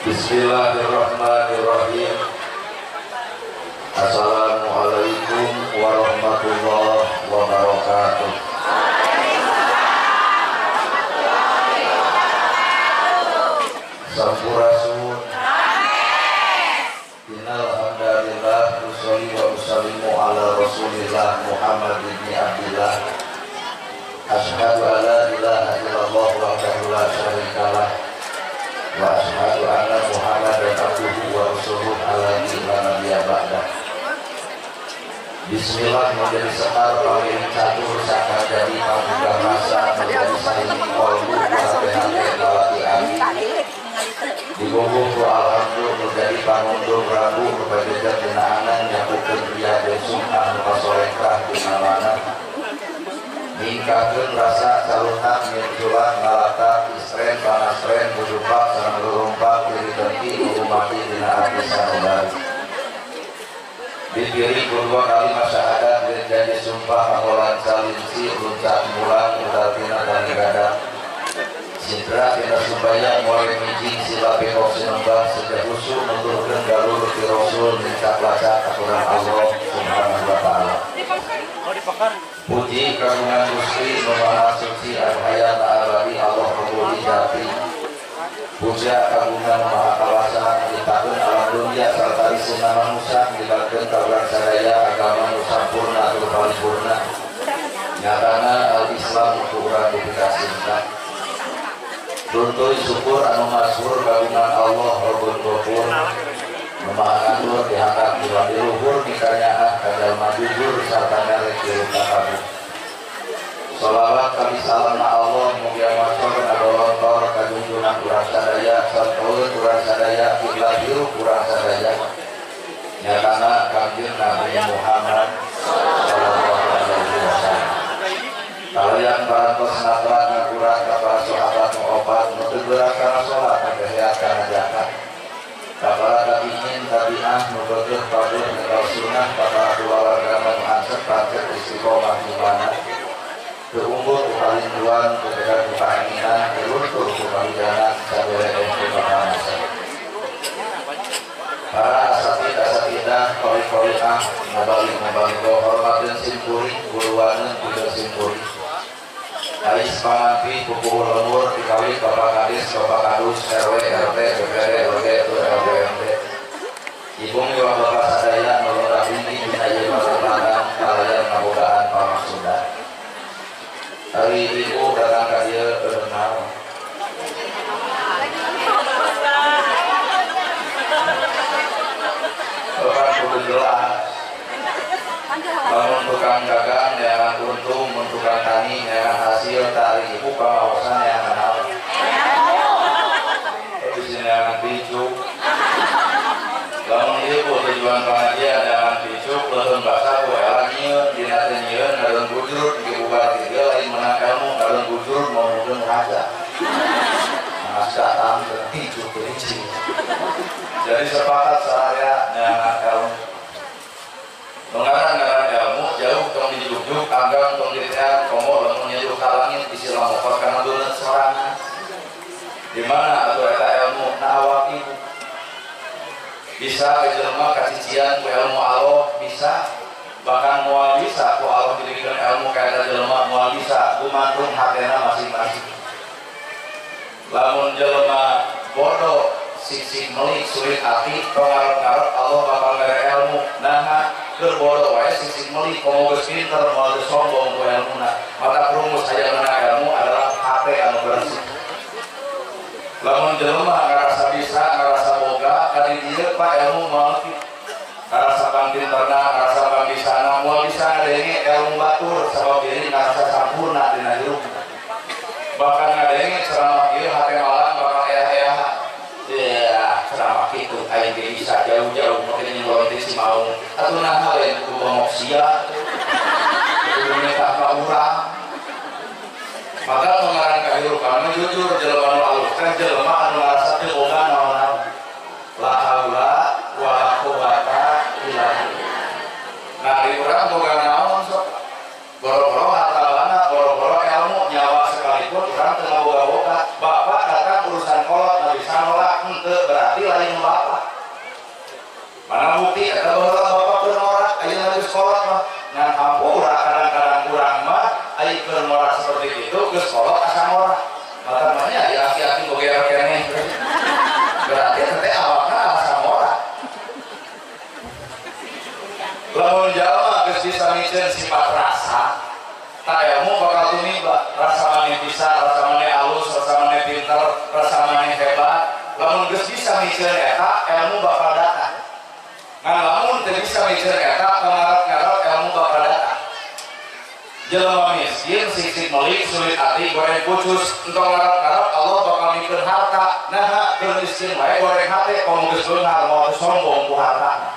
Bismillahirrahmanirrahim. Assalamualaikum warahmatullahi wabarakatuh. Sampurasun. Innal hamdalillah usolli wa usallimu ala Rasulillah Muhammad bin Abdillah. Asyhadu an la ilaha illallah wahdahu la syarikalah wa asyhadu anna Muhammadan abduhu wa rasuluhu alaihi wa nabiyya ba'da. Bismillah menjadi sekar paling catur saka jadi pangguga rasa menjadi saling kolbu hati-hati lawati ami dibungkuk ku alhamdulillah menjadi pangundung rabu berbagai jenaanan nyakukeun ria besung anu pasolekah dinamana ningkakeun rasa calutak mintulah ngalatak istren panastren budupak sareng lurumpak diri genti umati dina ati sanubari dipilih kedua kalimat syahadat dan janji sumpah makolan salinsi luncat mulang udatina dan gada sidra tina sumbaya mulai mijing sila pekok sinembah sejak usul menurunkan galur di rasul minta pelacak aturan Allah subhanahu wa ta'ala. Puji kagungan Gusti nu Maha Suci anu hayat abadi Allah Rabbul Jati. Puja kagungan Maha Kawasa nyiptakeun alam dunia sarta risuna manusia nyiptakeun kaula sadaya agama nu sampurna tur paripurna. Nyatana al-Islam kurang dipikasina. Tuntuy syukur anu masyhur kagungan Allah Rabbul Ghafur. Maha ngatur diangkat di luhur mikarnya kajalma jujur sarta merek di kabeh. Sholawat kami salam Allah mugia matur adolontor kajunjunan kurang sadaya sartoeun kurang sadaya kiblat hirup kurang sadaya nyatana kanjeng Nabi Muhammad sallallahu alaihi wasallam. Kalian parantos nafrat ngakurat ka para sahabat nu opat nu teu gerak kana salat kabeheat kana zakat. Kapara tabiin tabi'ah nu beugeuh paduh ninggal sunnah kapara keluarga nu ansep pancet istiqomah di mana keunggul kepalinduan kedekat kepahanginan keluntur kepahijanan sabere kepakanas. Para asatidah koli-koliah ngabalik hormat dan simpuri buruaneun juga simpuri Ais pangampi pupuh lembur dikawin bapak kadis bapak kadus RW RT BPD LG LGMD ibung jiwa bapak sadaya nolong rabini binayi masyarakat kalian ngabogaan pamaksudan. Hari ibu datang ke dia kenal bapak kudu jelas bangun tukang dagang jangan untung, tukang tani jangan hasil tari ibu kawasan yang kenal di sini jangan picuk bangun ibu tujuan pengajian jangan picuk lehun basah buelan nyiun dinate nyiun ngalun bujur dibuka tiga lain menang ilmu ngalun bujur mau mungkin raja masa tampil picuk kelinci jadi sepakat seharian jangan ilmu mengarang ilmu jauh tong dijujuk anggang tong dirian komo lamun nyejuk ka langit disilam opat kana doleut sorangan di mana atuh eta ilmu na awak ibu bisa jelema kacician ku ilmu Allah bisa bahkan moal bisa ku Allah diberikan ilmu ka eta jelema moal bisa gumantung hatena masing-masing. Lamun jelema bodoh sik melik sulit hati pengarep-ngarep Allah bakal mere ilmu nah berbodoh wae sik meuli komo geus pinter moal sombong ku ilmuna maka rumus aya meunang ilmu adalah hate anu bersih. Lamun jelema ngarasa bisa ngarasa boga ka dieu Pak ilmu moal ngarasa pinterna ngarasa bisana moal bisa ngadenge ilmu batur sabab diri ngarasa sampurna dina hirup bahkan ngadenge ceramah ieu hate malang bakal ea-ea ya ceramah kitu aing ge bisa jauh-jauh mungkin nyelonti si mau atuh nah hal yang kudu ngomong sia kudu minta ka urang maka mengarang kahirupan jujur jelema anu alus kan jelema anu ngarasa teu boga naon-naon la haula wala quwata illa billah. Nah di urang boga naon sok boro-boro hartalana boro-boro ilmu nyawa sekalipun urang teu ngaboga-boga bapak datang urusan kolot na bisa nolak henteu berarti lain bapak. Mana bukti eta bapak keur ngora ayeuna geus kolot mah ngan hampura kadang-kadang urang mah aya keur ngora seperti itu geus kolot asa ngora. Maka namanya ya aki-aki boger keneh. Berarti teh awakna asa ngora. Lamun jalma geus bisa mikeun sifat rasa, tak ilmu bakal tumiba. Rasa maneh bisa, rasa maneh alus, rasa maneh pinter, rasa maneh hebat. Lamun geus bisa mikeun eta, ilmu bakal datang. Ngan lamun teu bisa mikeun eta, ngarep-ngarep ilmu bakal datang. Jelema miskin, sik-sik meuli, sulit ati, goreng pucus, entong ngarep-ngarep Allah bakal mikeun harta. Nah, keur miskin wae goreng hate, komo geus beunghar mau sombong ku hartana.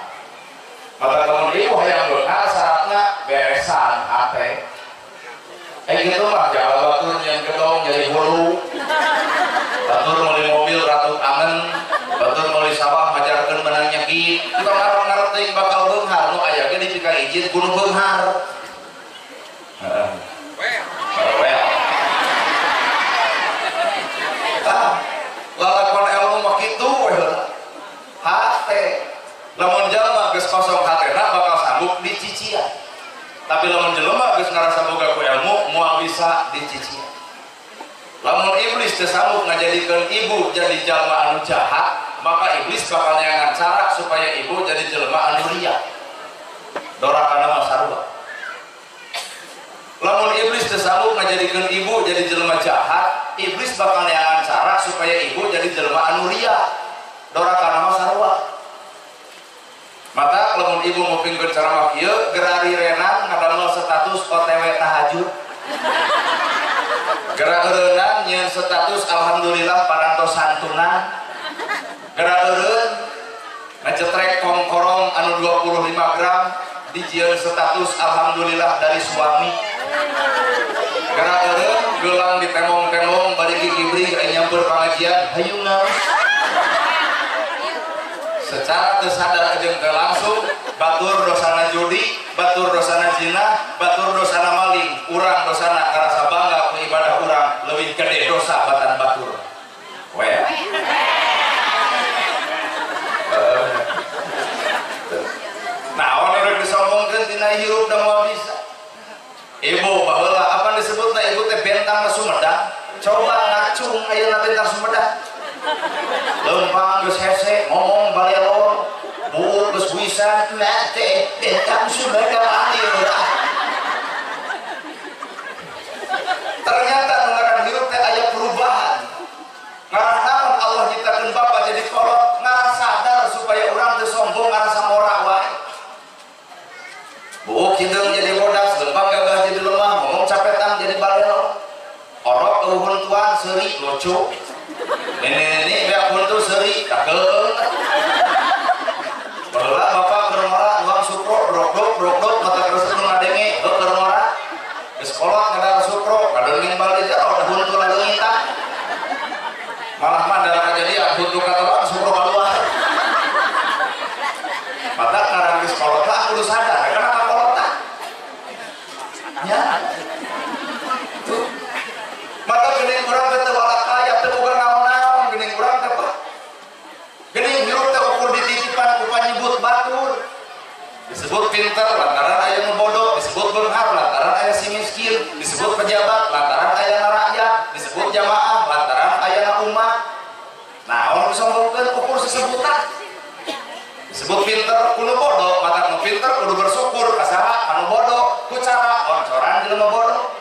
Maka kamu ibu hayang beunghar syaratna beresan hate. Gitu mah jangan batur yang gedong jadi hulu. Batur meuli mobil ratu angen, batur meuli sawah majarkeun menang nyeki. Kita ngarep-ngarep teuing bakal beunghar, nu aya ge dipika izin kudu beunghar. Heeh. Well. Lalakon ilmu mah kitu we heula. Hate. Lamun jalma geus kosong hatena bakal sanggup dicician. Tapi lamun jelema geus ngarasa boga ku ilmu moal bisa dicician. Lamun iblis teu sanggup ngajadikeun ibu jadi jalma anu jahat, maka iblis bakal nyangan cara supaya ibu jadi jelma anu ria. Dorakana mah sarua. Lamun iblis teu sanggup ngajadikeun ibu jadi jelma jahat, iblis bakal nyangan cara supaya ibu jadi jelma anu ria. Dorakana mah sarua. Maka lamun ibu ngupingkeun ceramah kieu gerari renang ngadamel status OTW tahajud. Gerak eureunna nyieun status alhamdulillah parantos santunan. Gerak eureun ngecetrek kongkorong anu 25 gram dijieun status alhamdulillah dari suami. Gerak eureun gelang ditemong-temong bari gigibri aya nyamper pengajian hayu ngaos. Secara tersadar jeung teu langsung batur dosana judi, batur dosana zina, batur dosana maling, urang dosana ngarasa bangga ku ibadah urang leuwih gede dosa batan batur. Well. Naon rek disombongkeun tina hirup da moal bisa. Ibu baheula apa disebutna ibu teh bentang Sumedang? Coba ngacung ayeuna bentang Sumedang. Lempang geus hese ngomong balelor buuk geus wisan mate bentang Sumedang ayeuna. Ternyata ngaran hirup teh aya perubahan. Ngaran Allah nyiptakeun bapa jadi kolot, ngaran sadar supaya urang teu sombong ngarasa mora wae. Buuk hideung jadi bodas, lempang gagah jadi lemah, ngomong capetan jadi balelor. Orok eueuh tuan seuri lucu. Ini beak buntu seuri kakeung. Baheula bapak keur ngora nuang sukro brok-brok mata terus nu ngadenge keur ngora. Geus kolot ngadar sukro kadeungin balik jero buntu lageungitan. Malah mah darah kejadian buntu katelan sukro keluar. Mata karang geus kolot lah kudu sadar kana kakolotan. Ya. Maka geuning urang teh walak kaya teu boga naon-naon geuning urang teh Pak. Geuning hirup teh ukur dititipan ku panyebut batur. Disebut pinter lantaran aya nu bodoh, disebut beunghar lantaran aya si miskin, disebut pejabat lantaran aya na rakyat, disebut jamaah lantaran aya na umat. Naon disombongkeun ukur sesebutan. Disebut pinter kudu bodoh, mata nu pinter kudu bersyukur ka saha anu bodoh, ku cara oncoran jelema bodoh.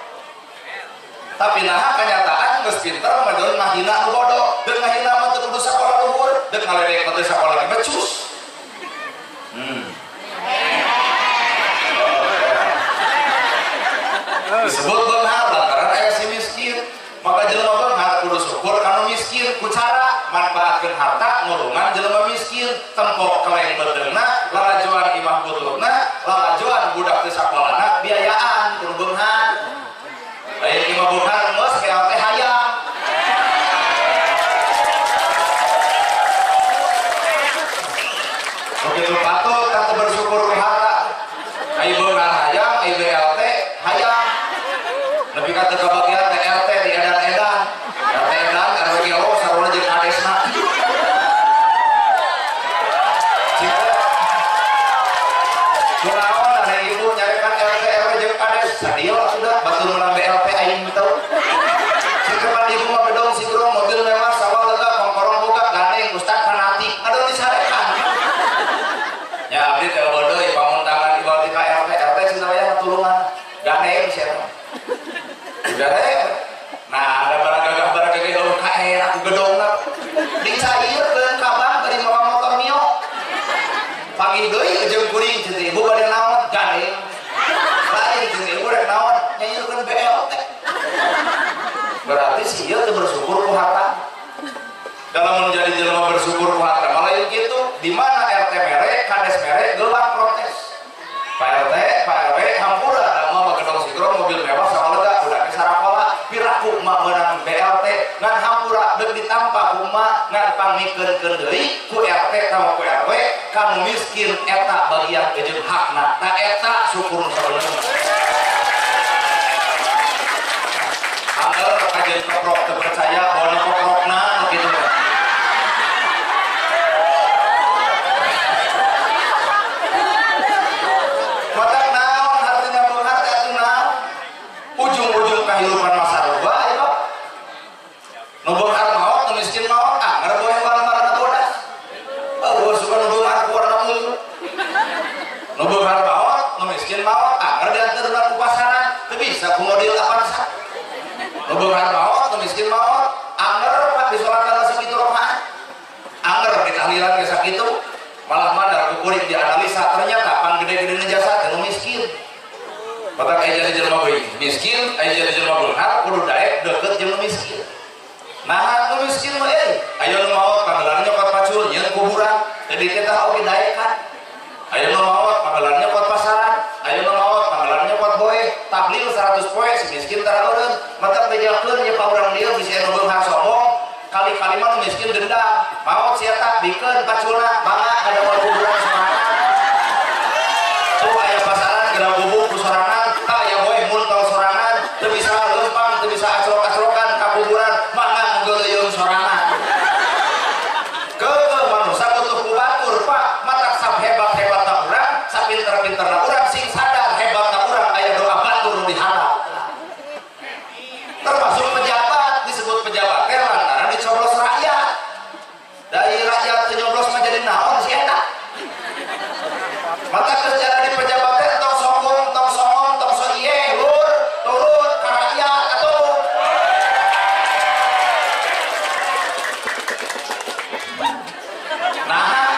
Tapi nah kenyataan geus pinter madeun mahina nu bodoh, deuk mahina mah teu kudu sakola luhur, deuk ngaledek teh sakola ge becus. Disebut beunghar lantaran aya si miskin, maka jelema beunghar kudu syukur kanu miskin ku cara manfaatkeun harta ngurungan jelema miskin, tempok keleng beteungna, lalajoan imah buturna, lalajoan budak teu sakolana biayaan kudu beunghar. Lain imah beunghar geus kayak teh hayam. Begitu patut kata bersyukur ku harta. Ai beunghar hayam, ai BLT hayam. Lebih kata kebagian TRT di edan-edan. RT edan, RW gelo sarua jeung adesna. gedongna dicairkeun kabang dari mawa motor Mio panggil deui jeung kuring jeung ibu bade naon gandeng lain jeung ibu rek naon nyairkeun BLT berarti si ieu teu bersyukur ku harta dalam menjadi jelema bersyukur ku harta malah gitu di mana RT mere kades mere gelap protes Pak RW hampura da mah gedong sigro mobil mewah sama lega udah ke sarakola piraku mah meunang BLT ngan hampura deuk ditampa kumaha ngan pangmikeunkeun deui ku RT sama ku RW kanu miskin eta bagian jeung hakna ta eta syukur sabenerna angger kajian keprok teu percaya bahwa keprokna gitu ujung-ujung kehidupan masa loba ya Pak nubeunghar maot nu miskin maot anggar boe barang-barang bodas bahwa suka nubeunghar ku warna ungu nubeunghar maot nu miskin maot anggar diantarna ku pasaran teu bisa ku model Avanza nubeunghar maot nu miskin maot anggar Pak disolatan sakitu rokaat anggar ditahlilan ge sakitu malah madar ku kuring dianalisa ternyata pan gede-gede jasa teh nu miskin maka aya jadi jelema beuing miskin aya jadi jelema beunghar kudu daek deukeut jeung miskin nah nu miskin mah aya nu maot panggelarna nyokot pacul nyeun kuburan teu dititah oge daekan aya nu maot panggelarna nyokot pasaran aya nu maot panggelarna nyokot boe tahlil 100 poe si miskin tara eureun mata bejakeun nya paurang dieu bisi anu beunghar sombong kali-kali mah nu miskin dendam maot sia tak bikeun paculna mangga ada moal kuburan sorangan tuh aya pasaran geura bubuk ku sorangan teu bisa lempang, teu bisa acrok-acrokan ka kuburan mana ngeuleung sorangan keun manusia butuh ku batur Pak matak sahebat-hebatna urang sapinter-pinterna urang sing sadar hebatna urang aya doa batur nu diharap termasuk pejabat disebut pejabat teh lantaran dicoblos rakyat dari rakyat teu nyoblos mah jadi naon si eta mata kerja di pejabat teh tong sombong tong songong tong so ieu lur turun ke rakyat atuh nah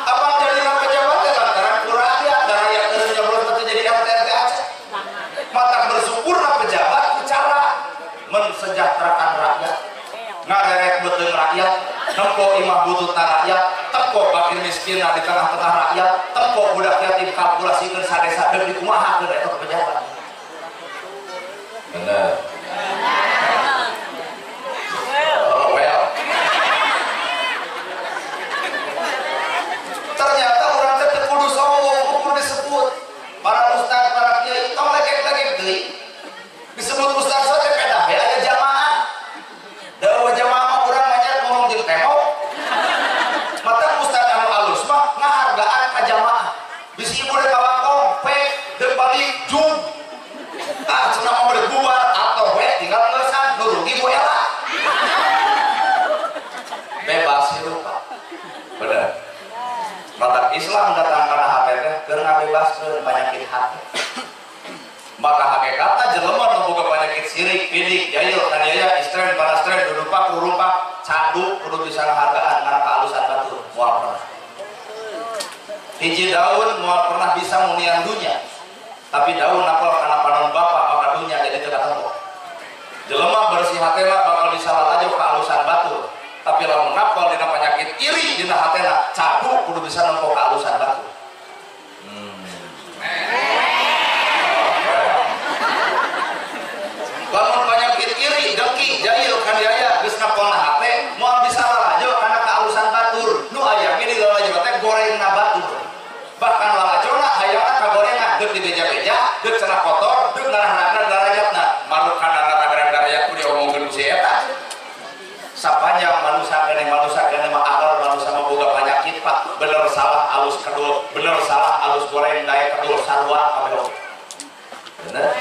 apa jadi pejabat teh lantaran ku rakyat dan rakyat teu nyoblos teh jadi RT Aceh mata bersyukurna pejabat ku cara mensejahterakan rakyat ngarerek beuteung rakyat nempo imah bututna rakyat tempo fakir miskin di tengah-tengah rakyat tempo budak yatim kalkulasikeun sadesa deuk dikumahakeun eta pejabat bener well ternyata urang teh teu kudu sombong kudu disebut para ustaz para kiai tong legek-legek deui disebut ustaz saja pedah ya aya jamaah dawa jamaah urang ngajar ngomong jeung tembok mata ustaz anu alus mah ngahargaan ka jamaah bisi ibu rek kawangkong pe deuk balik jum cenah mah beureut bubar atau we tinggal ngeusan nu rugi ku eta bebas hirup Pak bener mata Islam datang kana hate teh keur ngabebaskeun penyakit hati maka hakikatna jelema nu boga penyakit sirik pidik jahil kaniaya istren panastren dudupak rurumpak candu kudu bisa ngahargaan kana kahalusan batur moal pernah hiji daun moal pernah bisa munian dunya tapi daun napal kana panon bapa maka dunya jadi teu katempo jelema bersih hatena bakal bisa lalajo kahalusan batur tapi lamun napal dina penyakit iri dina hatena candu kudu bisa nempo kahalusan batur lamun penyakit iri, dengki, jahil, kaniaya, geus napalna hate, moal bisa lalajo kana kahalusan batur. Nu aya ge di lalajo teh gorengna batur. Bahkan lalajona hayangna kagorengan deuk dibeja-beja, deuk cenah kotor, deuk narah-narah darajatna. Manuk kana darajat ku diomongkeun ku si eta. Sapanjang manusia kene mah agar manusia mah boga penyakit Pak. Bener salah alus kedul, bener salah alus goreng daek kedul sarua kabeh. Bener?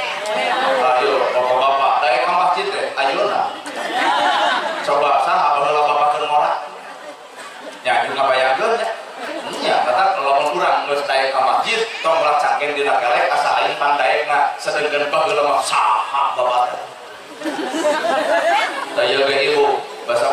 Ayo bapak-bapak daek ka masjid teh ayeuna. Coba saha baheula bapak keur ngora. Nya jeung ngabayangkeun nya. Nya kata lamun urang geus daek ka masjid tong ulah cangkeng dina kelek asa aing pandaekna sedengkeun baheula mah saha bapak teh. Da ieu ge ibu basa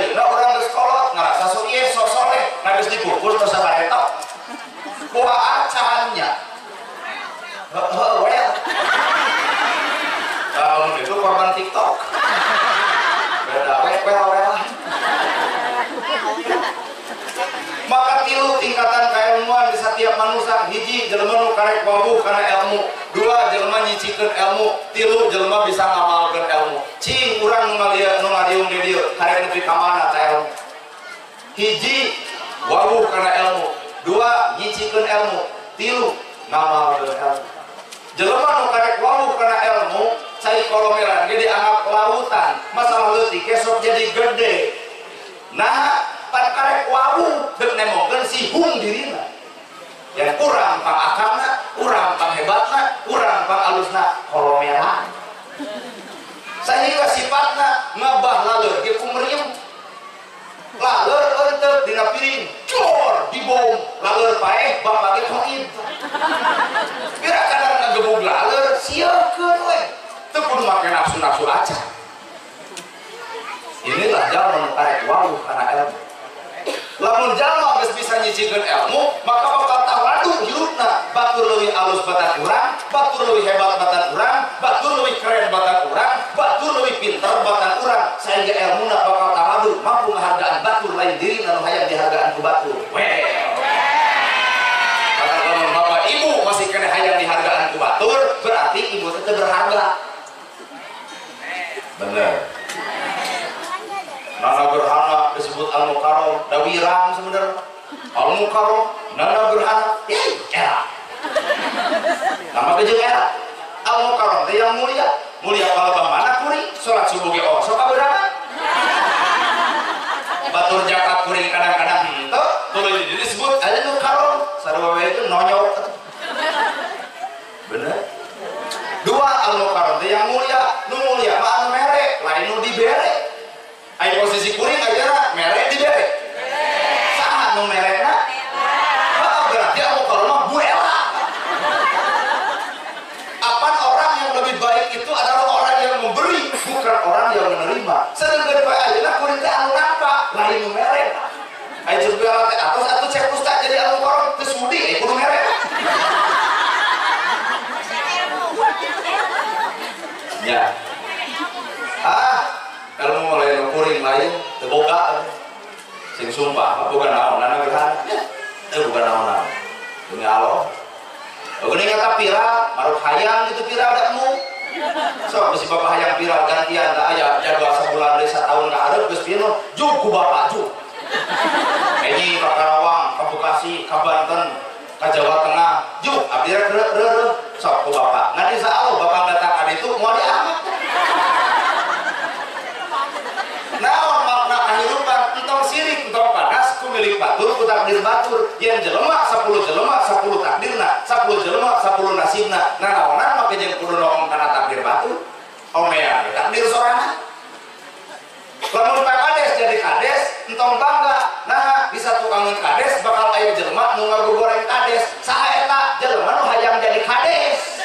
ayeuna urang geus kolot ngarasa sok ieu sok soleh geus dikukur tos sabaretok ku acannya heuh kalau itu korban TikTok beda wel maka tilu tingkatan kailmuan di setiap manusia. Hiji jelema nu karek wawuh kana ilmu, dua jelema nyicikeun ilmu, tilu jelema bisa ngamalkeun ilmu. Cing urang nu ngaliung di dieu karek nepi ka mana ta ilmu. Hiji wawuh kana ilmu, dua nyicikeun ilmu, tilu ngamalkeun ilmu. Jelema nu karek wawuh kana ilmu cai kolomeran ge dianggap lautan, masalah leutik sok jadi gede. Nah pan karek wawuh deuk nemongkeun sihung dirina yang kurang pang akamna, kurang pang hebatna, kurang pang alusna kolomeran sehingga sifatna ngabah laleur ge kumriem laleur eunteu dina piring cor dibom laleur paeh bapa ge koid kira kadang ngagebug laleur sieukkeun we teu kudu make nafsu-nafsu acan. Inilah jalma karek wawuh kana ilmu. Lamun jalma geus bisa nyicikeun ilmu, maka bakal tawadu hirupna. Batur leuwih alus batan urang, batur leuwih hebat batan urang, batur leuwih keren batan urang, batur leuwih pinter batan urang. Sehingga ilmuna bakal tawadu, mampu menghargaan batur lain diri anu hayang dihargaan ku batur. Kata lamun bapak ibu masih kena hayang dihargaan ku batur, berarti ibu teh berharga. Bener. Nana gerhana disebut al-mukarram dawirang sebenarnya al-mukarram nana gerhana era nama kejeng era al-mukarram teh yang mulia palebah mana kuring salat subuh ge sok kabeurang batur jakat kuring kadang-kadang henteu tuluy disebut al-mukarram sarua we itu nonyok bener. Dua al-mukarram teh yang mulia nu mulia mah anu mere lain nu dibere. Ai posisi kuring aja mere dibere. Saha nu merena? Berarti aku kalau mah buela. Apaan orang yang lebih baik itu adalah orang yang memberi, bukan orang yang menerima. Sedangkan bae ayeuna kuring teh anu nampak, lain nu mere. Ai juga teh atos atuh cek ustaz jadi anu korong teu sudi kudu mere. Ya. Kalau mau mulai kuring lain terbuka sing sumpah bukan naon nana gerhana bukan naon demi Allah ini kata pira maruf hayang gitu pira adakmu so mesti bapak hayang pira gantian tak aya jadwal sebulan dari setahun ke hareup geus pino juk ku bapak juk ini ka Karawang ka Bekasi ka Banten ka Jawa Tengah juk abdi reuh sok ku bapak ngan insyaallah bapak datang adi itu mau diamat naon makna kehidupan entong sirik entong panas ku milik batur ku takdir batur yang jelema 10 jelema 10 takdirna 10 jelema 10 nasibna nah naonan make jeung kudu ngomong kana takdir batur omea takdir sorangan lamun kades jadi kades entong bangga nah bisa tukangan kades bakal aya jelema nu ngagogoreng kades saha eta jelema nu hayang jadi kades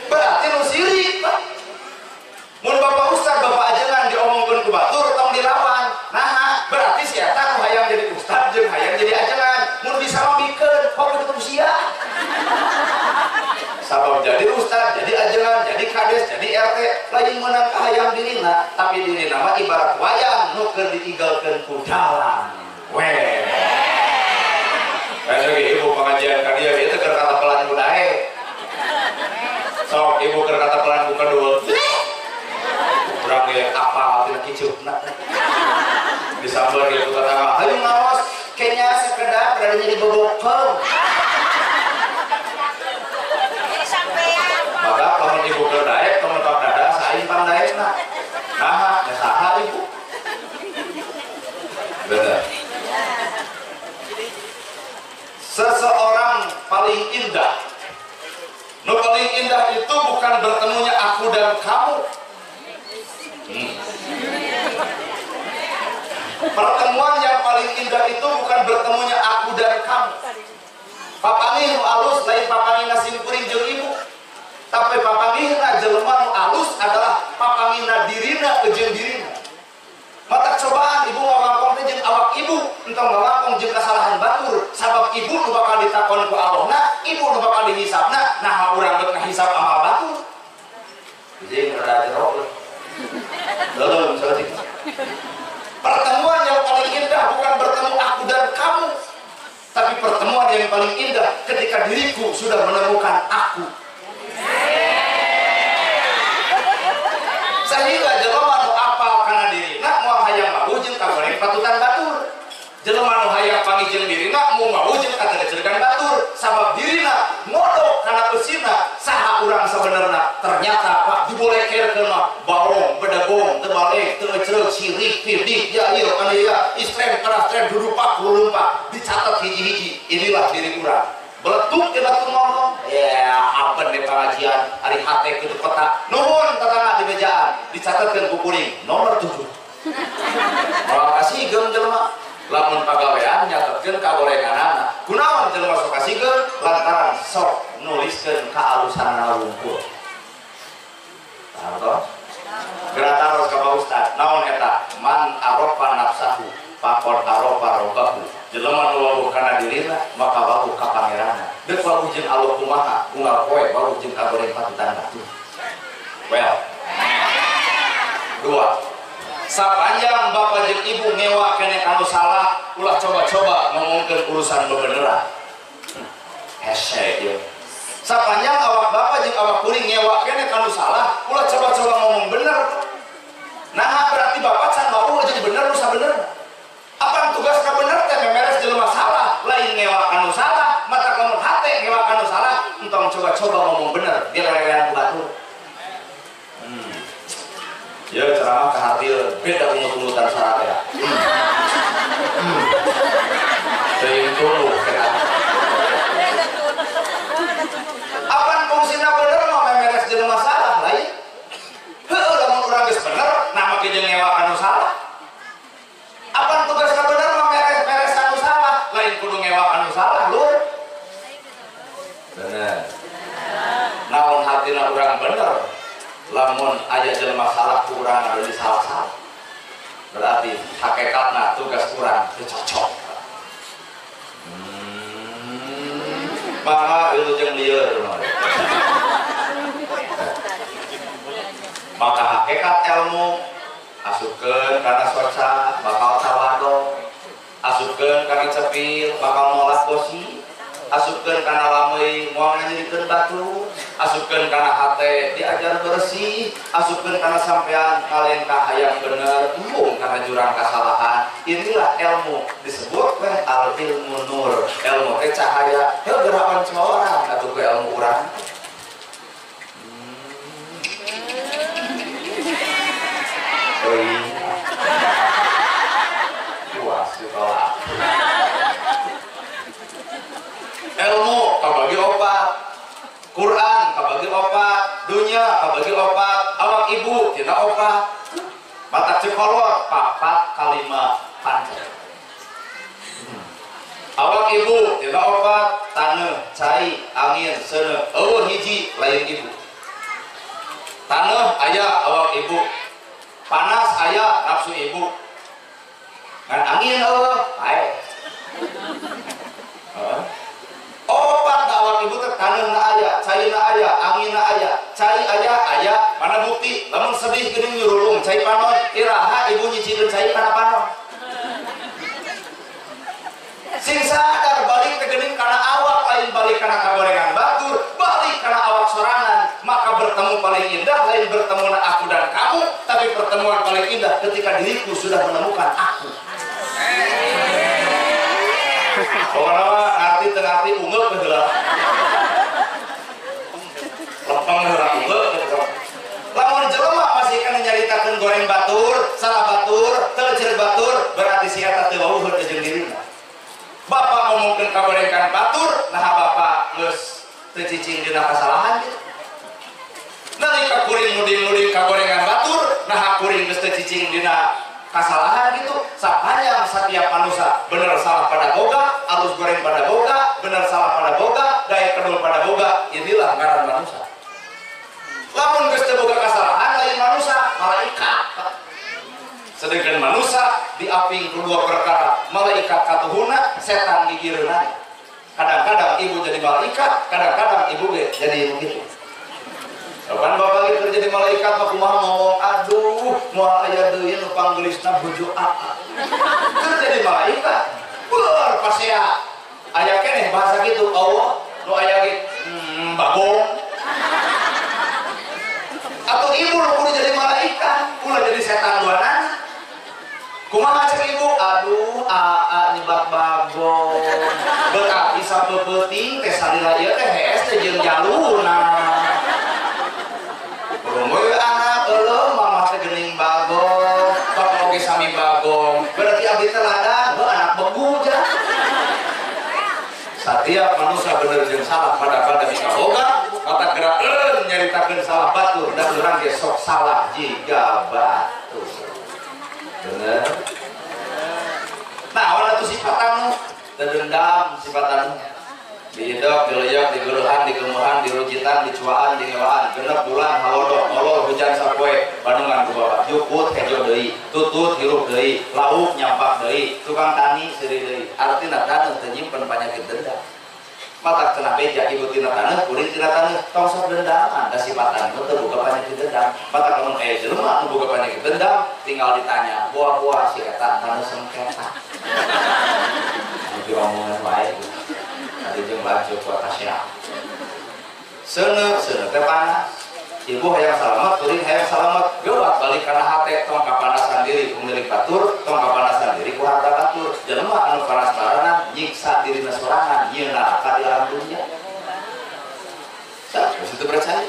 berarti nu sirik mun bapak ustad bapak ajengan diomongkeun ku batur tong dilawan nah berarti si eta nu hayang jadi ustad jeung hayang jadi ajengan mun bisa mabikeun kok kitu sia sabab jadi ustad jadi ajengan jadi kades jadi RT lain meunang ka hayang dirina tapi dirina mah ibarat wayang nu keur ditinggalkeun ku dalang we lagi ibu pengajian ka dieu ieu teh keur kata pelan budae sok ibu keur kata pelan buka dulu urang ge apal tina kicupna disambar ge putar tangga hayu ngaos kenya sekedar berada jadi bobokong maka kalau ibu berdaek kalau tak dada sain pandaekna nah saha ibu benar seseorang paling indah nu paling indah itu bukan bertemunya aku dan kamu. Pertemuan yang paling indah itu bukan bertemunya aku dan kamu. Papangih nu alus lain papangih nasim kuring jeung ibu. Tapi papangihna jelema nu alus adalah papangihna dirina jeung dirina. Mata ibu nu bakal ditakon ku Allah, ibu nu bakal dihisabna, nah urang beuk ngahisab amal batur. Jadi rada jerok. Belum selesai. Pertemuan yang paling indah bukan bertemu aku dan kamu, tapi pertemuan yang paling indah ketika diriku sudah menemukan aku. Sehingga jelema nu apal kana dirina moal hayang mahu jeung kagoreng patutan batur. Jelema nu hayang pangijeng dirina moal mahu jeung katerecergan batur, sabab dirina modok kana eusina saha urang sabenerna. Ternyata Pak dibolekeurkeun mah baong, bedegong, teu balik, teu ecereug, sirik, pidik, ya ieu kana ya, istrem kana strem dudupak lulumpak, dicatat hiji-hiji. Inilah diri urang. Beletuk di batu ngomong, ya apa di pengajian hari hati ke kota nuhun tetangga di mejaan dicatatkan ku kuring nomor 7. Terima kasih gem jelema lamun pagawean nyatetkeun kagorenganana kunaon jelema sok kasihkeun lantaran sok nuliskeun kaalusanna wungkul. Tahu gerataros ka Pak Ustad naon eta man arofa nafsahu pakon arofa robahu. Jelema nu wabuh kana dirina maka wabuh ka pangeranna. Deuk wabuh jeung Allah kumaha unggal poe wabuh jeung kagoreng patutan batu. Well. 2. Sapanjang bapak jeung ibu ngewa keneh anu salah, ulah coba-coba ngomongkeun urusan bebeneran. Hese ieu. Sapanjang awak bapak jeung awak kuring ngewa keneh anu salah, ulah coba-coba ngomong bener. Nah, berarti bapak can mau jeung bener nu sabenerna. Apa tugas ka bener teh memeres jelema salah, lain ngewa anu salah, mata lamun hate ngewa anu salah, entong coba-coba ngomong bener, biar lewean batur. Ya ceramah ka hati beda umut-umutan sararea. Teuing tuluh eta. Apan fungsina bener mah memeres jelema salah lain. Heueuh lamun urang geus bener, nah make jeung ngewa anu salah. Apa tugas ka bener mah meres anu salah, lain kudu ngewa anu salah lur. Bener. Naon hatina urang bener, lamun aya jelema salah ku urang anu disalah-salah. Berarti hakikatna tugas urang teu cocok. Maka itu jeung lieur. Maka hakikat ilmu asupkeun kana soca bakal tawado, asupkeun kana cepil bakal nolak bosi, asupkeun kana lameuy moal nganyirikeun batu, asupkeun kana hate diajar bersih, asupkeun kana sampean kalian ka hayang bener, embung kana jurang kasalahan. Inilah ilmu disebut teh al ilmu nur, ilmu teh cahaya. Heuh gerakan semua orang atuh ke ilmu urang. Ilmu kabagi opat, Quran kabagi opat, dunia kabagi opat, awak ibu tina opat, mata cekolot papat kalima pancet. Awak ibu tina opat, taneuh, cai, angin, seuneu, eueuh hiji lain ibu. Taneuh aya awak ibu, panas aya nafsu ibu, ngan angin ae. Opat awak ibu teh taneuhna aya, caina aya, angina aya, cai aya, mana bukti lamun sedih geuning nyurulung cai panon, iraha ibu nyicikeun cai kana panon. Sing sadar balik teh geuning kana awak lain balik kana kagorengan batur, balik kana awak sorangan, maka bertemu paling indah lain bertemu aku dan kamu, tapi pertemuan paling indah ketika diriku sudah menemukan aku. Pokoknya arti tengarti unggul ke heula. Lempeng heula unggul ke. Lamun jelema masih kan nyaritakeun goreng batur, salah batur, teu cer batur, berarti si eta teu wauh jeung dirina. Bapak ngomongkeun kagorengan batur, nah bapak geus teu cicing dina kasalahan gitu. Nalika kuring muding-muding kagorengan batur, nah kuring geus teu cicing dina kasalahan gitu. Sapanjang setiap manusia bener salah pada boga, alus goreng pada boga, bener salah pada boga, daya kedul pada boga, inilah ngaran manusia. Lamun geus teu boga kasalahan lain manusia, malaikat. Sedangkan manusia diaping kedua perkara, malaikat katuhuna, setan gigireunana. Kadang-kadang ibu jadi malaikat, kadang-kadang ibu jadi begitu. Kapan bapak itu jadi malaikat, aku mau ngomong, aduh, mau ayah deui nu panggelisna bojo aa. Terus jadi malaikat, pas ya, ayah keneh bahasa gitu, Allah, nu ayah gitu, bagong. Atau ibu lu kudu jadi malaikat, kudu jadi setan duanan. Kumaha cek ibu? Aduh, aa nyebat bagong. Bekat bisa peuting teh salila ieu teh hees teh jeung jaluna. Rumeuy anak euleum mama teh geuning bagong, bapak oge sami bagong. Berarti abdi teh ladang, anak begu ja. Satiap manusia bener jeung salah pada bisa boga, mata gerak nyaritakeun salah batur dan urang ge sok salah jiga batur. Bener. Nah, awalnya itu sifat anu dendam, sifat anu dihidup, dileyak, digeluhan, digemuhan, dirujitan, dicuaan, dingewaan, genep bulan, halodok, molor, hujan sapoe, bandungan ku bapak, juput, hejo deui, tutut, hirup deui, lauk, nyampak deui, tukang tani, seri deui. Artina taneuh teu nyimpen panyakit dendam. Matak cenah beja ibu tina taneuh, kuring tina taneuh, tong sok dendaman, da sifat anu teu boga panyakit dendam. Matak lamun jelema anu boga panyakit dendam, tinggal ditanya, buah-buah si eta taneuh sengketa. Anu diomongan wae. Nanti jeung lanjut ku atasnya. Seuneu teh panas. Ibu hayang salamet, kuring hayang salamet. Geuwat balik kana hate tong kapanasan diri ku milik batur, tong kapanasan diri ku harta batur. Jelema anu panas baranan nyiksa dirina sorangan, ieu neraka di alam dunya. Sah, geus teu percaya.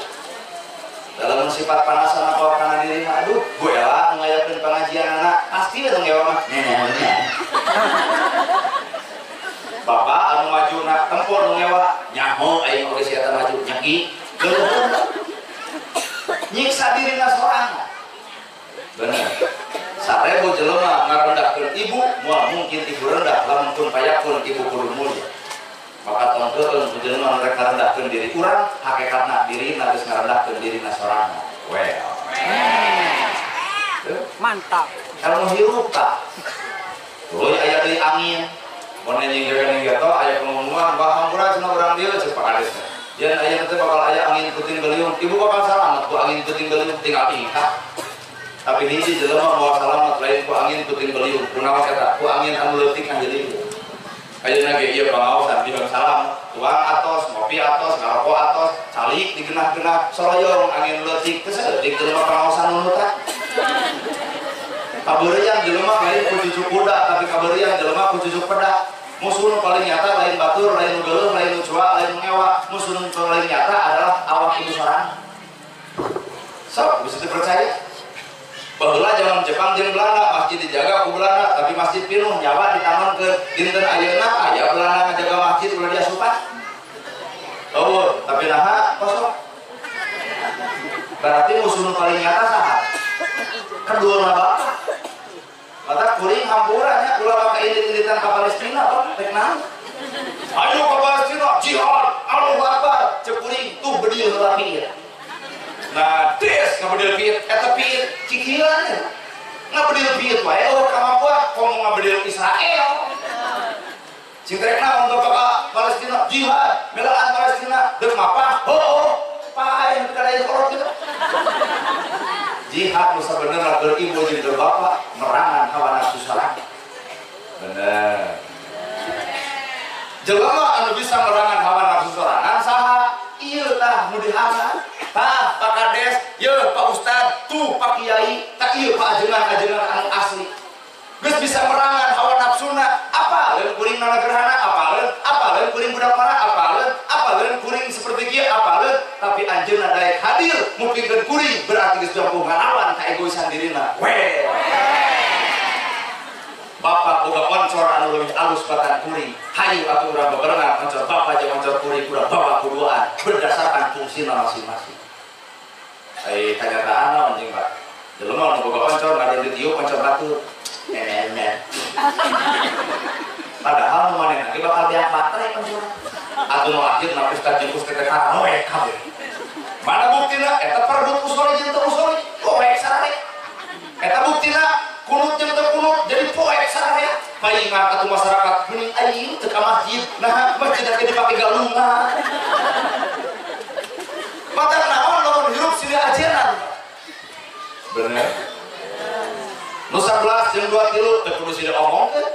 Dalam sifat panasan apa kana diri, aduh, gue ela ngayakeun pengajian anak, pasti we tong ewa mah. Bapak anu maju nak tempur nu ngewa nyaho aing oge sia maju nyaki geuleun nyiksa dirina sorangan. Bener. Sarebu jelema ngarendahkeun ibu, moal mungkin ibu rendah lamun pun payakun ibu kudu mulia. Maka tongkeun ku jelema nu rek ngarendahkeun diri urang, hakikatna dirina geus ngarendahkeun dirina sorangan. Mantap. Kalau hirup tah. Tuluy aya deui angin. Mun anjing geus geto aya pengumuman bahwa hampura cenah urang dieu ceuk pakades. Yen aya teh bakal aya angin puting beliung, ibu bakal salamet ku angin puting beliung tinggal ingkah. Tapi hiji jelema moal salamet lain ku angin puting beliung, kunaon eta? Ku angin anu leutik kan jadi. Ayeuna ge ieu pangaosan dieun salam, tuang atos, ngopi atos, ngarokok atos, calik digenah-genah, soroyong angin leutik teh saeutik jelema pangaosan nu tah. Kabeuriang jelema lain ku cucuk kuda, tapi kabeuriang jelema ku cucuk pedak. Musuh nu paling nyata lain batur, lain nu geuleuh, lain nu cua, lain nu ngewa. Musuh nu paling nyata adalah awak ibu sorangan. Sok, bisa dipercaya. Baheula zaman Jepang jeung Belanda, masjid dijaga ku Belanda, tapi masjid pinuh nyawa ditamankeun. Dinten ayeuna aya Belanda ngajaga masjid ulah diasupan. Oh, tapi naha kosong. Berarti musuh nu paling nyata saha? Kedua bapak. Mata kuring hampuranya ulah pakai ilit-ilitan ke Palestina apa? Teknan. Ayo ke Palestina, jihad, Allahu Akbar. Cek kuring tuh bedil lagi ya. Nah, des ngabedil piit, eta piit cikilan. Ngabedil piit wae oh kemampuan komo ngabedil Israel. Cing tekna untuk ke Palestina, jihad, belaan Palestina, deuk mapah. Oh, pae kada aya korot kitu. Jihad nu sabenerna keur ibu jeung keur bapak merangan hawa nafsu sorangan. Bener. Jelema anu bisa merangan hawa nafsu sorangan saha? Ieu tah nu dihangat. Tah Pak Kades, yeuh Pak Ustad, tuh Pak Kiai, tah ieu Pak ajengan-ajengan anu asli. Geus bisa merangan hawa nafsuna. Apaleun kuring nana gerhana, apaleun kuring budak mana, apaleun kuring seperti kieu, apaleun tapi anjeunna daek hadir mungkinkeun kuring berarti geus jompo ngalawan ka egoisan dirina. Bapak boga oncor anu leuwih alus batan kuring. Hayu atuh urang beberengan oncor bapak jeung oncor kuring urang bapak kuduaan berdasarkan fungsina masing-masing. Kenyataan naon jeung Pak? Jelema nu boga oncor ngaden ditiup oncor batur. Padahal nu manehna ge bakal diak baterai oncor. Atuh nu akhir na ustad jeung ustad teh karaoe kabeh. Mana buktina? Eta perbut usoli jeung teu usoli, poek sarare. Eta buktina kunut jeung teu kunut jadi poek sarare. palingan atau masyarakat mending aing teu ka masjid. Nah, masjid teh dipake galungan. Mata naon lamun hirup sila ajenan. Bener. Nu 11 jeung 2 kilo teu kudu sila omongkeun.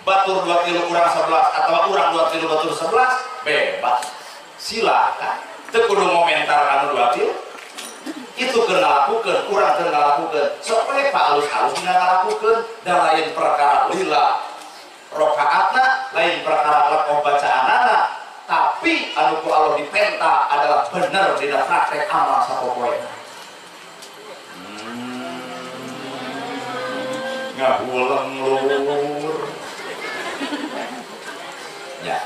Batur 2 kilo kurang 11 atau kurang 2 kilo batur 11 bebas. Silakan. Teu kudu komentar anu 2 kilo. Itu kena lakukan, kurang kena lakukan. Supaya Pak halus-halus kena lakukan. Dan lain perkara lila rokaatna, lain perkara lekoh bacaanana. Tapi anu ku Allah dipenta adalah benar dina praktek amal sapopoena. Ngahuleng lur. Ya.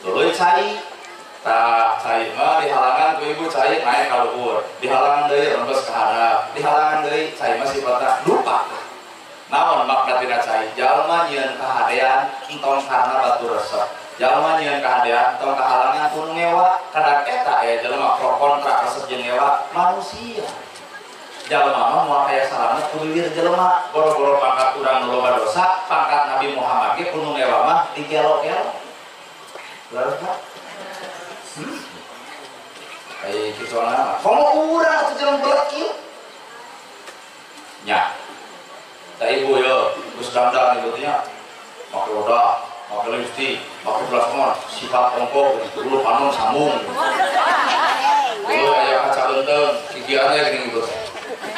Tuluy cai. Tah cai mah dihalangan ku ibu cai naik ka luhur. Dihalangan deui rembes ka handap. Dihalangan deui cai mah sifatna lupa. Naon makna tina cai? Jalma nyieun kahadean entong karna batu resep. Jalma nyieun kahadean entong kahalangan kudu ngewa. Kadang eta jalma pro kontra resep jeung ngewa manusia. Jalma mah moal aya salahna kudu wir jelema. Boro-boro pangkat urang nu loba dosa, pangkat Nabi Muhammad ge kudu ngewa mah digelo-gelo. Leres mah kayak gitu nama. Kamu urang atau jalan belakang? Ya, tak ibu yo, gus dandan ibutnya, pakai roda, pakai lipstick, pakai plasmon, sifat ongkok, dulu panon sambung, dulu kayak kaca lenteng, kikiannya gini gitu.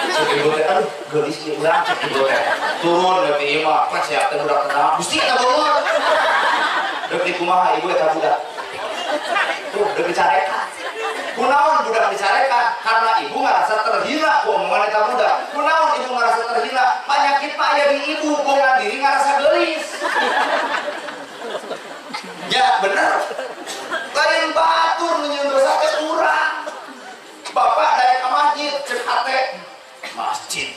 Cek ibu teh, aduh, gelis dia urang, cek ibu teh, turun dari imah, pas ya teh udah kenal, gusti nggak boleh, dari kumaha ibu eta budak. Tuh, udah dicarekan. Kunaon budak dicarekan karena ibu ngerasa terhina ku omongan eta budak. Kunaon ibu ngerasa terhina? Penyakit mah aya di ibu, bukan diri ngerasa gelis. Ya bener. Lain batur nyieun dosa teh urang. Bapak daek ka masjid cek hate masjid.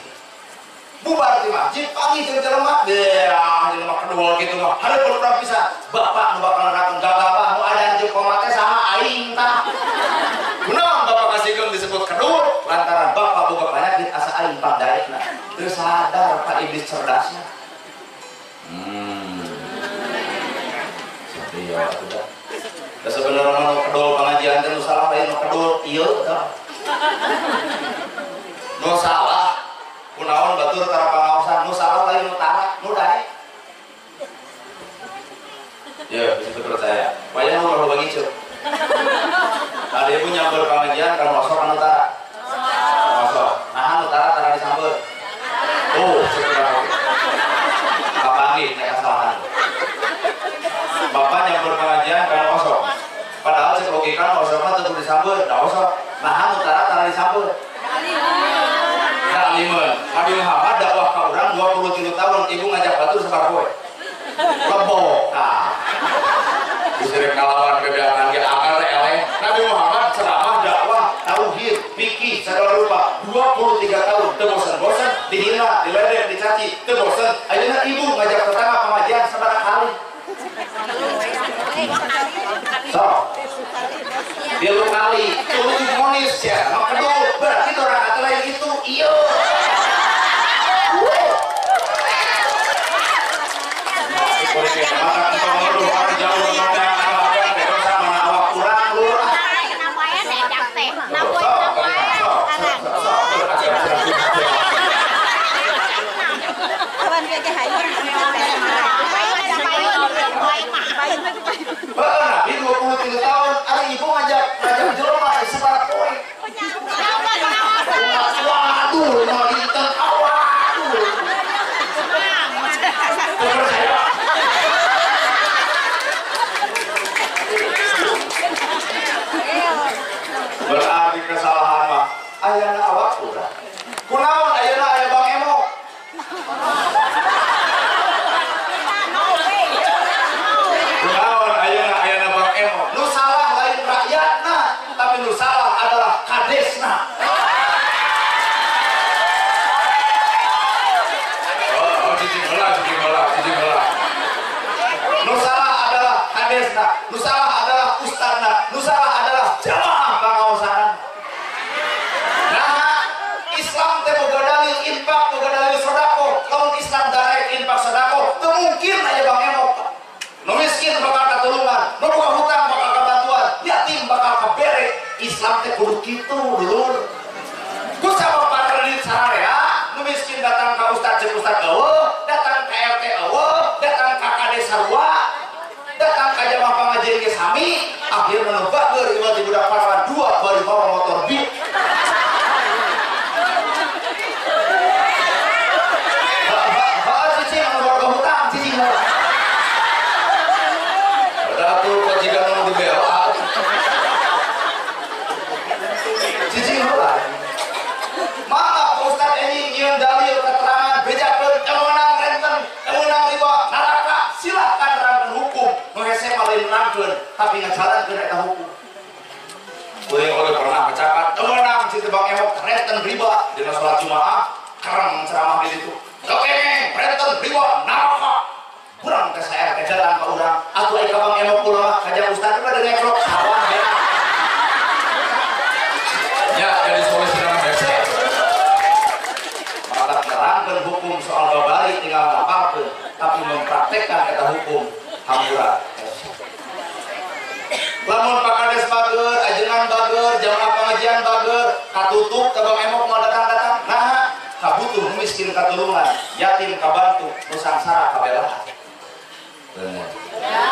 Bubar di masjid pagi jeung jelema. Ya, jelema kedua kitu mah. Hareup urang pisan. Bapak nu bakal nerakeun gagabah nu ada jeung koma teh saha aing tah. Kunaon bapak kasihkeun disebut kedua lantaran bapak boga penyakit asa aing padaekna. Teu sadar Pak iblis cerdasnya. Satriya atuh. Da sebenarnya nu kedul pengajian teh nu salah lain nu kedul ieu tah. Nu salah kunaon batur tara pangaosan, nu salah lain nu tara, nu daek. Ya, bisa percaya. Wayah nu loba ngiceu. Ada ibu nyamber pengajian kan masuk anu tara. Masuk. Nah anu tara disamber. Oh, sekarang. Kapangi nek kesalahan. Bapak nyamber pengajian kan masuk. Padahal cek logika masuk mah teu disamber, da masuk. Nah anu tara disamber. Kalimun. Nabi Muhammad dakwah ka urang 23 tahun ibu ngajak batur sabar poe. Lebok. Nah. Disuruh ngalawan kebiasaan ge akal teh eleh. Nabi Muhammad ceramah dakwah tauhid, fikih segala rupa 23 tahun teu bosan-bosan dihina, diledek, dicaci, teu bosan. Ayeuna ibu ngajak tetangga pengajian sabaraha kali? So. 3 kali. Tuluy monis ya. Maka kedua berarti orang kata lain itu iya. Di 23 tahun ada ibu ngajak jelema sebar poin. Waduh kudu kitu dulur. Ku sama parelit sararea, nu miskin datang ka ustad jeung ustad eueuh, datang ka RT eueuh, datang ka kades sarua, datang ka jamaah pangajian ge sami, akhirna nu bageur ieu ti budak parawan dua bari bawa motor Beat. Bawa cicing anu boga hutang cicing mah. Padahal tuh kajian nu dibela. Cicing heula. Maka Ustaz ini nyiun dalil keterangan bejakeun eunang renten eunang riba neraka silahkan terangkan hukum nu hese malin nerangkeun tapi ngajalankeun eta hukum. Boleh oleh pernah mencatat eunang ci tebang emok renten riba dina salat Jumaah karang ceramah di situ. Kekeng renten riba neraka. Urang teh sae teh jalan ka urang atuh ai ka bang emok kula kajang Ustaz mah deung ngeklok sawah ya. Ya jadi solusi nama hese. Menerangkan hukum soal babari tinggal ngapalkeun tapi mempraktekkan eta hukum hampura. Lamun pakades bageur, ajengan bageur, jamaah pengajian bageur, katutup tabang emok mau datang-datang, nah kabutuh miskin katulungan, yatim kabantu, nu sangsara kabelahan. Bener. Ya.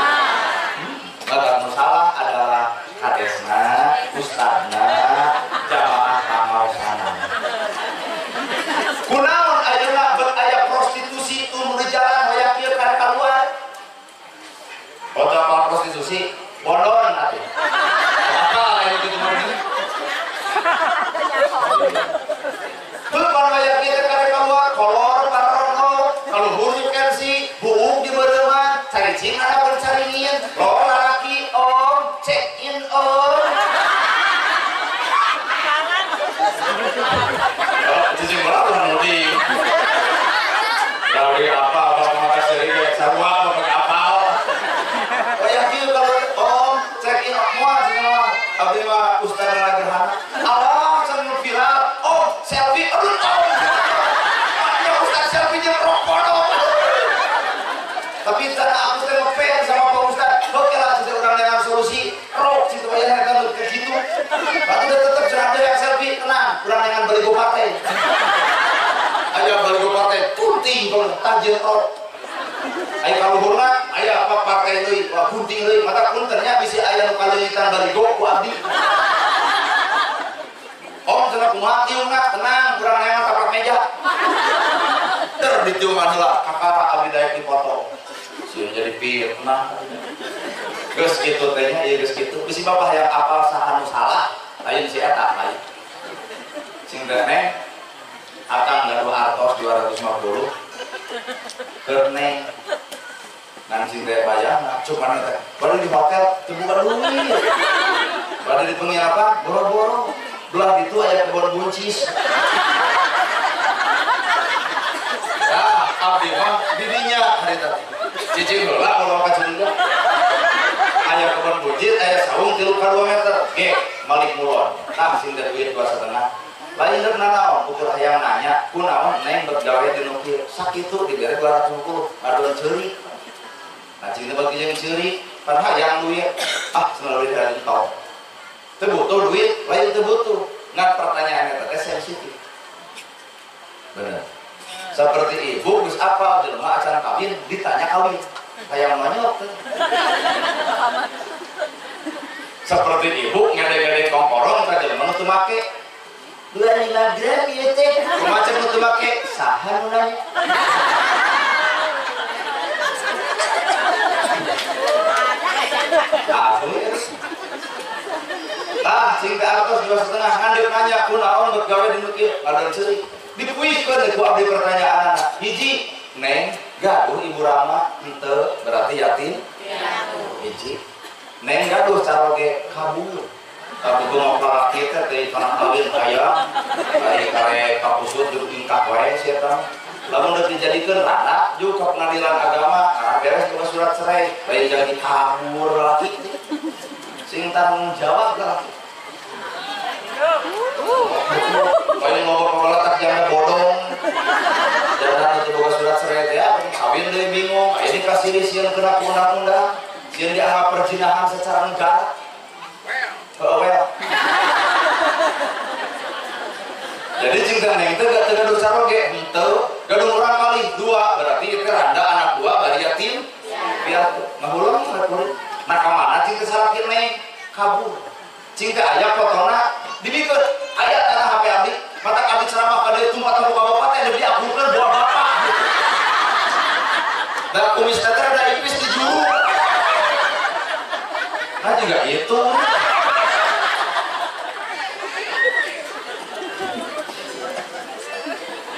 Bagat nu salah adalah kadesna, ustadna, jamaah pamaosana. Kunaon ayeuna aya prostitusi umur di jalan hoyak kieu kada kaluar. Otak prostitusi bondon atuh. Apa aya kitu mah ini? Bukan hoyak kieu kada kaluar, kolor parono, kaluhur kensi, buuk di beureumah, caricing ada pencaringin, lo lalaki om, check in om. Cicing berapa mudi? Dari apa pakai sering sarua pakai apal? Kayak gitu kalau om check in semua semua. Abdi mah ustaz gerhana. Allah seneng viral. Om selfie aduh om. Ya ustaz selfie jeung rokok dong. Tapi cara aku teh ngefans sama Pak Ustaz. Oke lah sudah orang dengan solusi. Rok situ aya eta kayak gitu. Tapi tetep cerada yang selfie tenang. Urang dengan baligo partai. Aya baligo partai punting kalau tajil rok. Aya kaluhurna aya apa partai deui, punting deui, mata puntennya bisi aya nu kaleuitan baligo ku abdi. Om cenah kumaha tiungna tenang, urang neangan tapak meja. Ter ditiungan heula kakara abdi daek dipoto. Sieun jadi pir tenang. Geus kitu teh nya, ieu geus kitu. Bisi bapak yang apal saha nu salah, ayeuna si eta bae. Sing teh Akang ngadu artos 250 Kerneng Nansing teh bayang cuma teh baru di hotel bukan duit baru di penginapan boro-boro belah gitu aya kebon buncis. Nah abdi mah dirinya hari tadi cicing heula kalau ka Sunda aya kebon buncis aya saung 3 ka 2 meter ge malik mulon tah sing teh duit 2,5 lain dek nanaon, ukur hayang nanya, kunaon neng bergawe di nukil, sakitu diberi 250, ngaduan ceri. Nah cinta bagi yang ceri, pan hayang duit, senang duit dari tau. Tebutuh duit, lain tebutuh. Ngan pertanyaannya tadi sensitif. Bener. Seperti ibu, bis apa, di rumah acara kawin, ditanya kawin, hayang manyok. Seperti ibu, ngede-ngede kongkorong, kajian menutup make. 25 gram ya teh macam itu pakai saha nanya cinta atas 2,5 ngandep nanya kunaon bergawe di nukil ngadon ceri dipuiskeun ku abdi pertanyaan anak hiji neng gaduh ibu Rama henteu berarti yatim hiji neng gaduh caroge kabur tapi gue mau pelaki teh dari tanah kawin kaya dari kare kapusut di tingkat wae siapa lalu udah dijadikan rana juga pengadilan agama karena beres juga surat cerai bayi jadi kabur lagi sing tanggung jawab lagi bayi ngomong letak jamnya bodong dan itu juga surat cerai ya kawin dari bingung ini kasih sian kena undang-undang sian dianggap perzinahan secara negara well cinta neng itu gak gaduh saroge itu gaduh orang kali dua berarti itu randa anak dua bari yatim piatu ngahulang nah kamana cinta salakin neng kabur cinta ayah potona dibikut ayah tanah HP abdi mata abdi ceramah kada tumpah tahu bapak teh lebih akulkan buat bapak dan kumis teh ada ipis di juru nah juga itu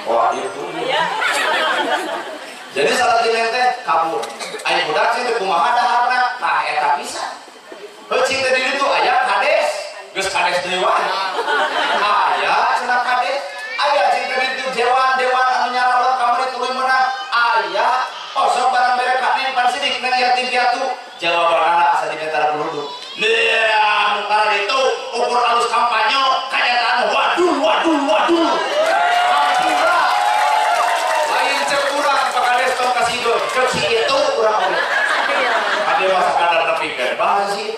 wah itu jadi salah teh kabur ayo budak sih kumaha daharna nah eta bisa cinta diri tuh ayah kades geus kades deui wae ayah cenah kades ayah cinta diri tuh dewan anu nyaralot kamari tuluy meunang ayah osok barang bere kanen pan sidik nang yatim piatu jawabanna asa diminta dulu nah karena itu ukur alus kampanye kenyataan waduh lain cek urang pakades tong kasido cek si itu urang ada masa kadar nepi kan bahasa sih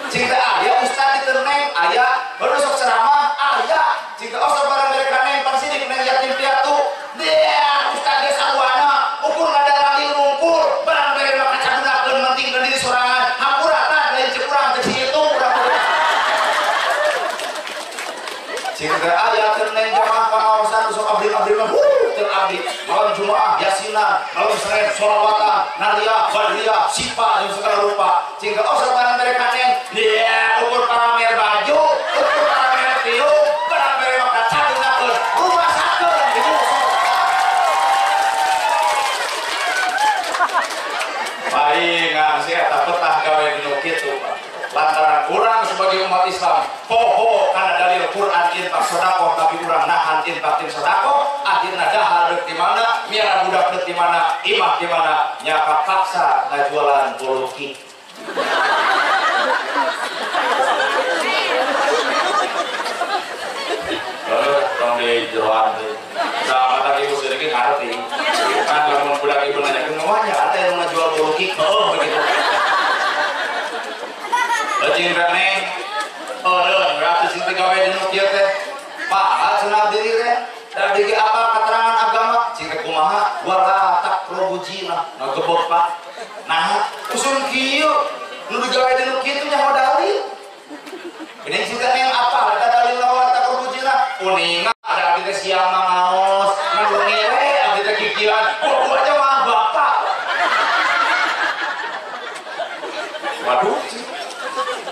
cinta ayah ustad diterneng ayah baru sok ceramah ayah cinta osok barang bere kanen pan sidik nang yatim piatu dia ustad ge saruana ukur nada rali rungkul barang bere mah kacagunakeun mentingkeun diri sorangan hampuratan lain cek urang cek si itu urang cinta ayah terneng jamaah pengawasan sok abdi mah teu abdi malam Jumaah yasinan malam Senin sholawatan naria badria sipa jeung segala rupa cinta osok barang bere kanen dia ukur paramer baju ukur paramer tiung barang bere mah kacagunakeun rumah sakeun gitu baik ngasih eta betah gawe dinu kitu lantaran kurang sebagai umat Islam poho karena dalil Quran infak sedekah tapi kurang nahan infak tim sedekah akhirna dahar deuk di mana miara budak deuk di mana imah di mana nya paksa ngajualan boloki tong di jeroan deui sama tadi ibu sedikit ngarti kan lamun budak ibu nanya ngomongnya ada yang ngajual boloki oh begitu Bajing reneng, berarti cinta gawe dinu kieu teh. Pak, cenah diri teh. Dari apa keterangan agama? Cinta kumaha? Wala taqrabu zina. Ngagebot Pak. Nah, usun kieu nu digawe dinu kieu teh nyaho dalil. Geuning cinta neng apa? Ada dalil wala taqrabu zina. Kuninga ada abdi teh siang ngaos, ngalungi we abdi teh kikiran. Kudu aja mah bapak. Waduh.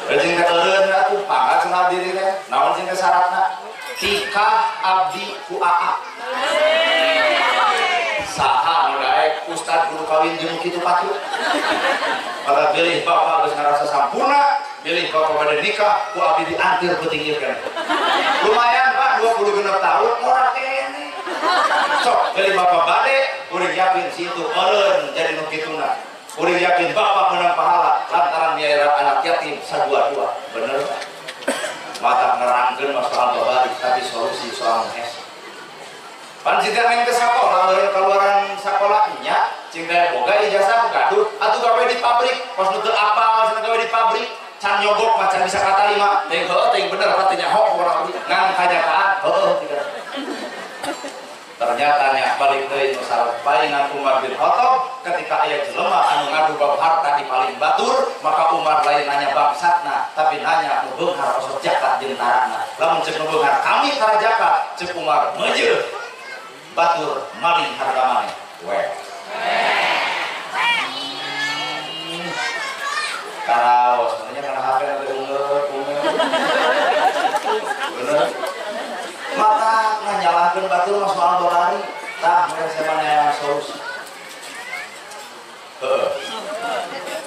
Cinta eureun atuh pangkat cenah diri teh naon cinta syaratna tikah abdi ku aa saha nu daek ustad guru kawin jeung kitu patu pada bilih bapak geus ngarasa sampurna bilih bapak bade nikah ku abdi diantir peutingirkeun lumayan Pak 26 tahun murah kene sok bilih bapak bade kuring yakin situ eureun jadi nu kituna kuring yakin bapak menang pahala lantaran miara anak yatim sadua-dua bener mata nerangkeun masalah babari tapi solusi soal es pan cinta neng teh sakola beureun kaluaran sakolahnya cinta boga ijazah gaduh atuh gawe di pabrik pas nu teu apal cenah gawe di pabrik can nyogok macan bisa katarima teh heuh teh bener katanya hok urang ngan kanyataan heuh tidak ternyata nya balik deui masalah palingan Umar bin Khattab ketika aya jelema anu ngadu bab harta di paling batur maka Umar lain nanya bangsatna tapi nanya nu beunghar osok jakat jentarana lamun ceuk nu beunghar kami tara jakat ceuk Umar meujeuh batur maling harga maneh we karaos sebenarnya kana HP teh ungeut bener maka nyalahkeun batur mah soal dolari tah mereka samana solusi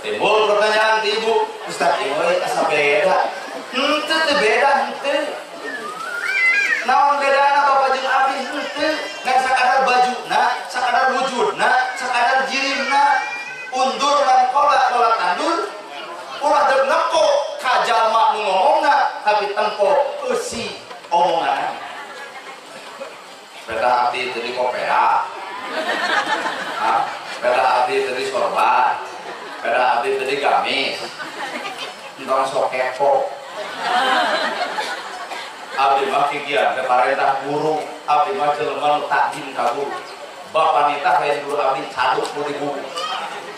timbul pertanyaan ti ibu Ustaz ieu asa beda teu beda henteu naon bedana bapak jeung abdi henteu ngan sakadar bajuna sakadar wujudna sakadar jirimna undur lan kola tandur ulah deuk neko ka jalma nu ngomongna tapi tempo eusi omonganna beda abdi tadi kopea beda abdi tadi sorban beda abdi tadi gamis entong sok kepo abdi mah kikian ke parentah guru abdi mah jelema nu takdim ka guru. Bapak nitah lain guru abdi caduk nu di buku.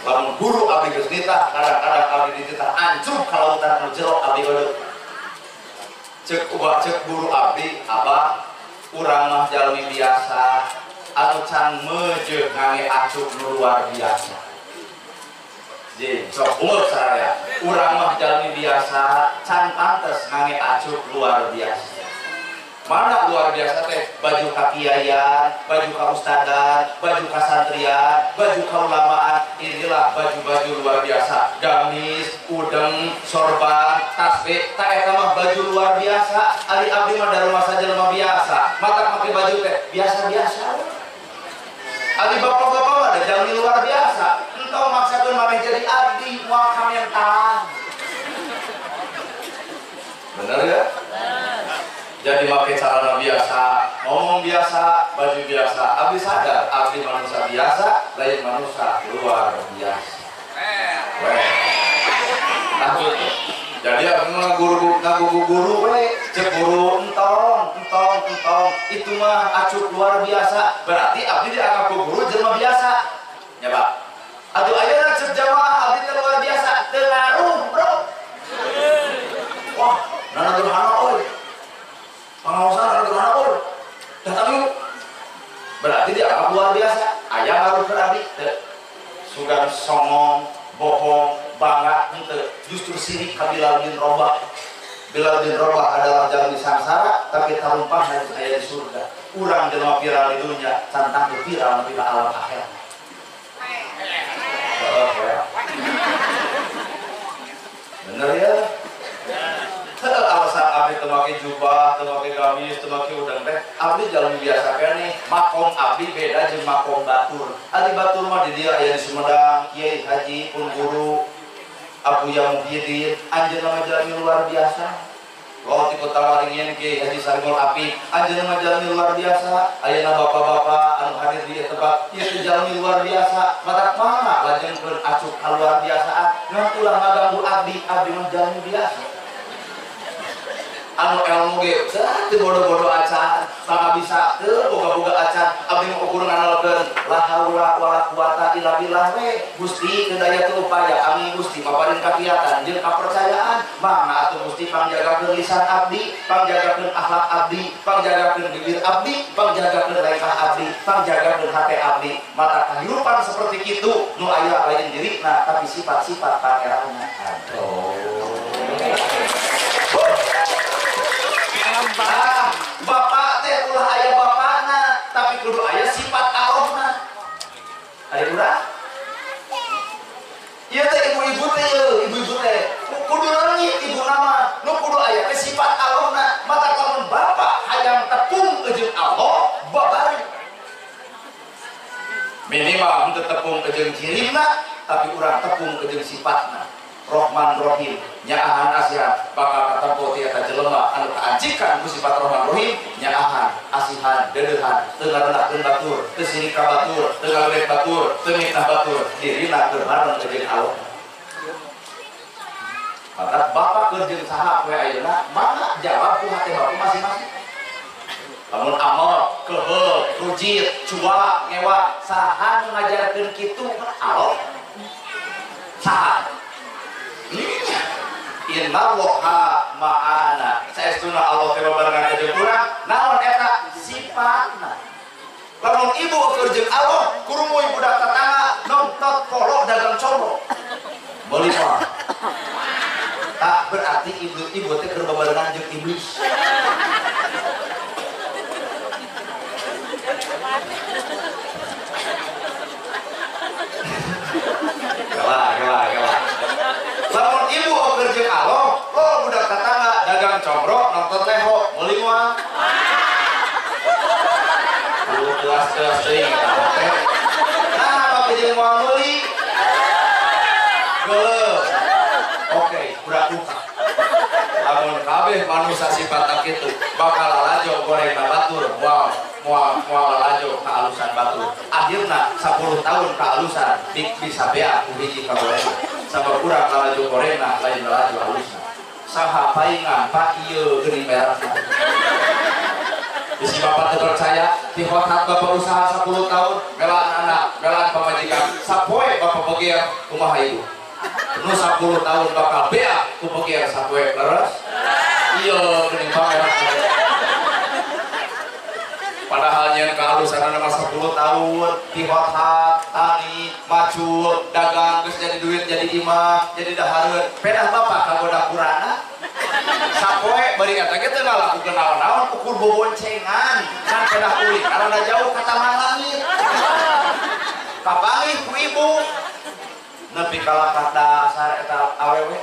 Lamun guru abdi geus nitah kadang-kadang abdi dititah anjur ka lautan nu jero abdi geuleuh. Cek guru abdi abah urang mah jalmi biasa anu can meuje ngangge acuk nu luar biasa. Jadi sok umur saraya urang mah jalmi biasa can pantes ngangge acuk luar biasa. Mana luar biasa teh? Baju kakiayan, baju kaustadan, baju kasantrian, baju kaulamaan. Inilah baju-baju luar biasa. Gamis, udeng, sorban, tasbih. Tak eta mah baju luar biasa. Ari abdi mah da rumah saja lemah biasa. Mata pakai baju teh biasa-biasa. Ari bapak-bapak mah da jalmi luar biasa. Entau maksakeun maneh jadi abdi moal kamentan. Bener ya? Jadi pakai celana biasa, ngomong biasa, baju biasa. Abdi sadar, abdi manusia biasa, lain manusia luar biasa. Lanjut. Jadi abdi mah guru, cek guru entong. Itu mah acuk luar biasa. Berarti abdi dianggap guru jelema biasa. Ya Pak. Atuh ayeuna cek jamaah abdi teh luar biasa, teu ngaruh, Bro. Wah, nana durhana euy. Pengawasan ada kemana pun datang yuk berarti dia akan luar biasa. Ayah harus berarti sudah songong bohong bangga ente justru sirik ka Bilal bin Rabah. Bilal bin Rabah adalah jalmi sangsara tapi tarumpah harus aya di surga. Urang jelema viral di dunia cantang viral di alam akhirat. Bener ya? Alasan abdi teu make jubah, teu make gamis, teu make udang teh, abdi jalan biasa kene. Makom abdi beda jeung makom batur. Abdi batur mah di dieu aya di Sumedang, Kiai Haji pun guru Abuya Muhyiddin, anjeunna mah jalmi luar biasa. Kalau di Kota Waringin Kiai Haji Sarimul Apik, anjeunna mah jalmi luar biasa. Ayeuna bapak-bapak anu hadir di tempat ieu teh jalmi luar biasa. Matak mah lajengkeun acuk ka luar biasaan. Ngan ulah ngaganggu abdi mah jalmi biasa. Anu ilmu ge teu bodo-bodo acan, maka bisa teu boga-boga acan. Abdi mah ukur nganalkeun la haula wala quwata illa billah we. Gusti teu daya teu upaya ami Gusti maparin kakiatan jeung kapercayaan. Mangga atuh Gusti pangjagakeun lisan abdi, pangjagakeun akhlak abdi, pangjagakeun bibir abdi, pangjagakeun laekah abdi, pangjagakeun hate abdi. Mata kahirupan seperti kitu nu aya lain dirina tapi sifat-sifat pangeranna. Bapak teh ulah aya bapakna tapi kudu aya sifat Allahna. Aya urang ieu teh ibu-ibu teh kudu leungit ibu nama nu kudu aya teh sifat Allahna. Mata lamun bapak hayang tepung jeung Allah babari minimal henteu tepung jeung cirimna tapi urang tepung jeung sifatna. Rahman Rahim nyaahan asihan bakal katempo ti eta jelema anu kaajikan ku sifat Rahman Rahim nyaahan asihan deudeuhan teu ngarenahkeun batur teu sirik ka batur teu ngaledet batur teu mitnah batur dirina keur bareng jeung Allah. Maka bapak keur jeung saha we ayeuna mangga jawab ku hate bapak masing-masing. Lamun amal keheul rujit cuak ngewa saha nu ngajarkeun kitu Allah saha Inna woha ma'ana saestuna Allah teh barengan jeung urang naon eta sifatna. Lamun ibu keur jeung Allah kurumuy budak tetangga nontot kolok dagang comro meuli mah tak berarti ibu teh keur barengan jeung iblis. Kalah. Lamun ibu keur jeung Allah, oh budak tetangga dagang comro nonton leho, meuli moal. Kelas teuing teh. Nah, make jeung moal meuli. Geuleuh. Oke, budak duka. Lamun kabeh manusia sifat kitu, bakal lalajo goreng batur, moal lalajo ka alusan batur. Akhirna 10 tahun ka alusan bisa bea ku hiji ka goreng. Sabab urang lalajo gorengna lain lalajo alusna. Saha paingan Pak ieu geuning merahna. Isi bapak terpercaya, di hotel bapak usaha 10 tahun, belaan anak, belaan pemajikan, sapoe bapak pegiar kumaha ibu. Nu 10 tahun bakal bea ku pegiar sapoe, leres? Iya, gini banget. Padahal nyen kehalusan nama 10 tahun, di hotel, tani, maju, dagang, terus jadi duit, jadi imah, jadi dahareun. Pedah bapak kagoda kurana. Sapoe bari kata kita nggak laku kenaon-naon ukur boboncengan kan pedah kulit karena jauh ke taman langit kapangih ku ibu nepi kalakat dasar eta awewe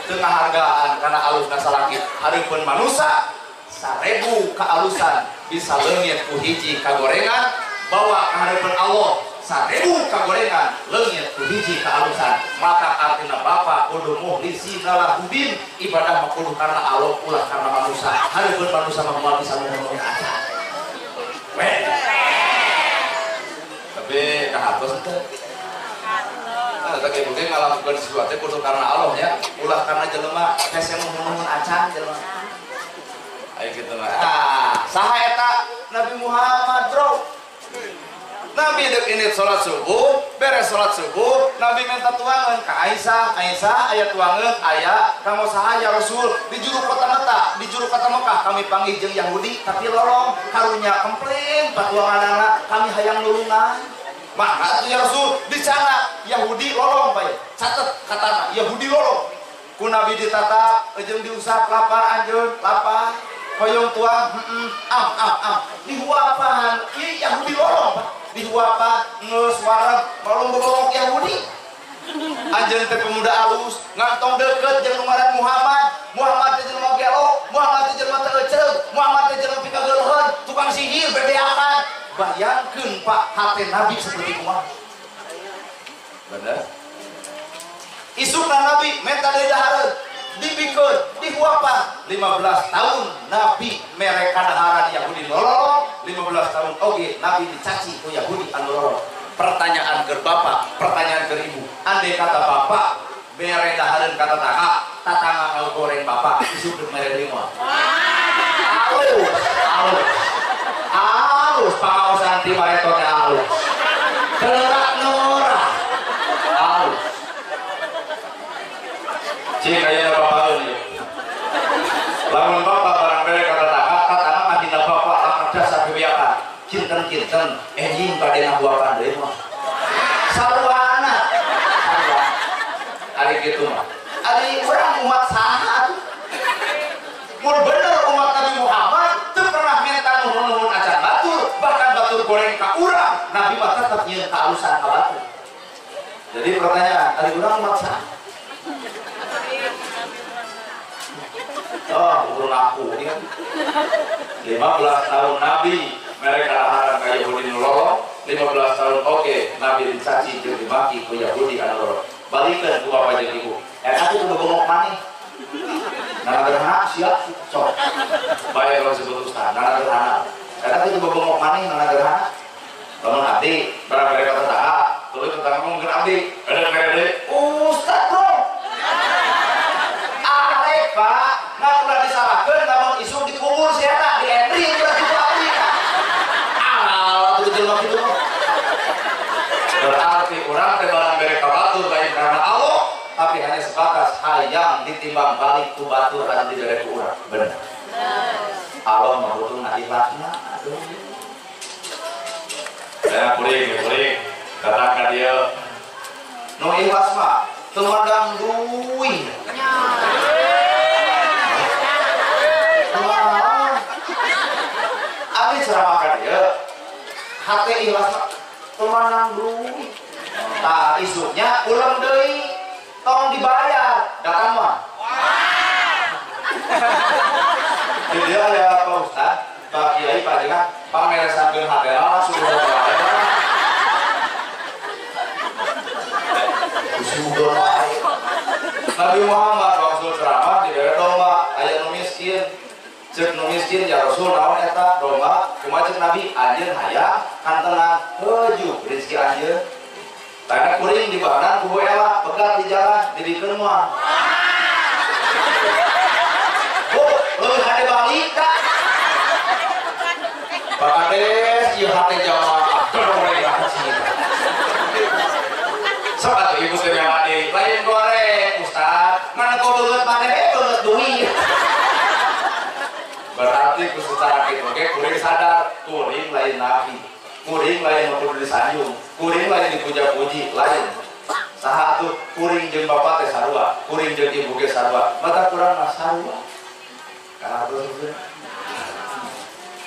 tengah hargaan karena alus nasa langit hareupeun manusia 1000 kealusan bisa leungit ku hiji kagorengan bawa ke hareupeun Allah 1000 kagorengan leungit ku hiji kealusan maka artina bapak kudu mukhlisina lahudin ibadah kudu karena Allah ulah karena manusia hareupeun manusia mah bisa ngomong aja weh tapi kahatos teh nah tak ieu ge ngalakukeun sesuatu kudu karena Allah ya ulah karena jelema hese ngomong acan jelema ayo kitu mah saha eta Nabi Muhammad bro Nabi dek ini sholat subuh, beres sholat subuh, Nabi minta tuangan ke Aisyah, ayat tuangan, ayah, kamu sahaya Rasul, di juru kota Mekah, kami panggil jeung Yahudi, tapi lorong, karunya komplain, patuangan anak, kami hayang nulungan, maka ya Rasul, di sana Yahudi lorong, baik, catat katana, Yahudi lorong, ku Nabi ditata, jeung diusap lapar anjeun, lapar, hoyong tuang, dihuapan, ini Yahudi lorong, Pak. Dihuapan, ngesuara, balong-balong Yahudi anjeng teh pemuda alus, ngantong deket jeung ngaran Muhammad teh jelema gelo, Muhammad teh jelema teu eceug, Muhammad teh jelema pika geuleuheun, tukang sihir bedeakan. Bayangkeun Pak, hate Nabi seperti kumaha. Bener? Isukna Nabi menta deui dahareun, dibikeun, dihuapan 15 tahun Nabi mere kadaharan Yahudi lolong 15 tahun oge Nabi dicaci ku Yahudi anu lolong. Pertanyaan ke bapak, pertanyaan ke ibu, andai kata bapak mere dahareun kata tatangga ngau goreng bapak isuk mere lima alus pangaosan ti bareto teh alus keleurak norah alus cing aya bapaeun ieu lamun bapak barang bere kata tatangga mah dina bapak lamun dasar kebiakan kinten enjing padena huapan deui mah saruana ari kitu mah ari urang umat saha atuh mun bener umat Nabi Muhammad teu pernah minta nuhun-nuhun acan batur bahkan batur goreng ka urang Nabi mah tetep nyieun kaalusan ka batur. Jadi pertanyaan ari urang umat saha urang aku ya 15 tahun Nabi mereka haram ka Yahudi nu lolong 15 tahun oke Nabi dicaci jeung dimaki ku Yahudi anu lolong balikeun ku bapak jeung ibu eta teh kudu bengok maneh nanagerhana siap sok bae kalau disebut ustaz nanagerhana eta teh kudu bengok maneh nanagerhana lamun abdi barang mereka tetangga tuluy tetangga ngomongkeun abdi ede ustaz bro arek Pak ngan udah disalahkeun namun isu dikubur si eta di endri udah dibalik gitu. Berarti orang teh barang bere ka batur baik karena Allah tapi hanya sebatas hayang ditimbang balik ku batur anu dibere ku urang. Bener. Allah mah butuh ikhlasna. Aduh. Saya kuring datang ka dieu. Nu ikhlas mah teu mandang duit. Abi ceramah ka dieu. Hati ikhlas temanang duit nah isuknya ulang deui tong dibayar datang mah jadi ya Pak Ustaz Pak Kiai Pak Dekan pameresankeun hadera langsung dibayar usul wae Nabi Muhammad waktu ceramah di daerah domba aya nu miskin cek nu miskin ya Rasul naon eta domba kumaha cek Nabi anjeun hayang kantenan heujuh rezeki anjeun tana kuring di badan kubu ela pegat di jalan dibikeun moal bu leuwih hade balik da Pak Kades ieu hate jamaah goreng hajit. Sok atuh ibu teh made lain goreng Ustaz. Mana kau beungeut maneh beungeut duit. Berarti secara gitu, oke, kuring sadar, kuring lain nabi, kuring lain kudu disanjung, kuring lain dipuja-puji, lain. Saha tuh kuring jeung bapak teh sarua, kuring jeung ibu ge sarua, mata kurang mah sarua. Karena itu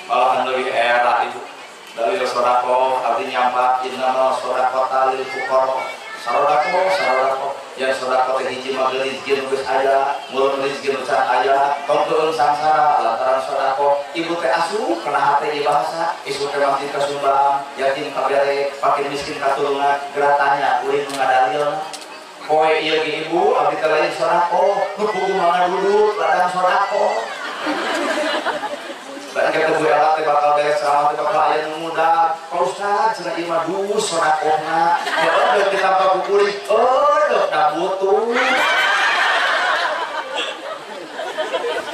malah lebih era ibu dari sodako, abdi nyampak innama sodako talil fuqara. Sodako yang sodako teh hiji mah rezeki nu geus aya, mulun rezeki nu can aya, tongkeun sangsara lantaran sodako. Ibu teh asuh kana hate di bahasa, isu teh masjid kasumbang, yatim kabere, fakir miskin katulungan, geratanya uring ngadalil. Poe ieu ge ibu, abdi teh lain sodako, nu kudu mangadudut ladang sodako. Dan kita gue alat bakal beres sama teh bakal aya nu muda. Pak Ustaz cenah ieu mah dus sodakohna. Ya udah kita paku kuring. Eueuh da butuh.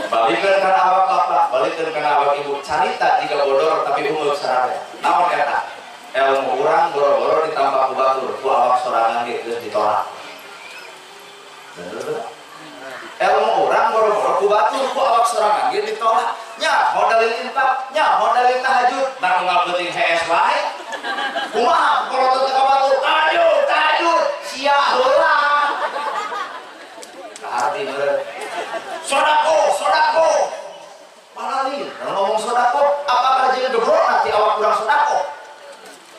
Balikeun kana awak bapak, balikeun kana awak ibu. Carita jika bodor tapi umur sarare. Naon eta? Ilmu urang boro-boro ditambah ku batur, ku awak sorangan ge geus ditolak. Bener. Ilmu orang boro-boro ku batur ku awak sorangan ge ditolak. Nya modalin infak, nya modalin tahajud, da unggal penting HS wae. Kumaha kalau teu ka batur? Tahajud, sia heula. Arti bener. Sodako. Palali, ngomong sodako, apakah jeung gebrok nanti awak urang sodako?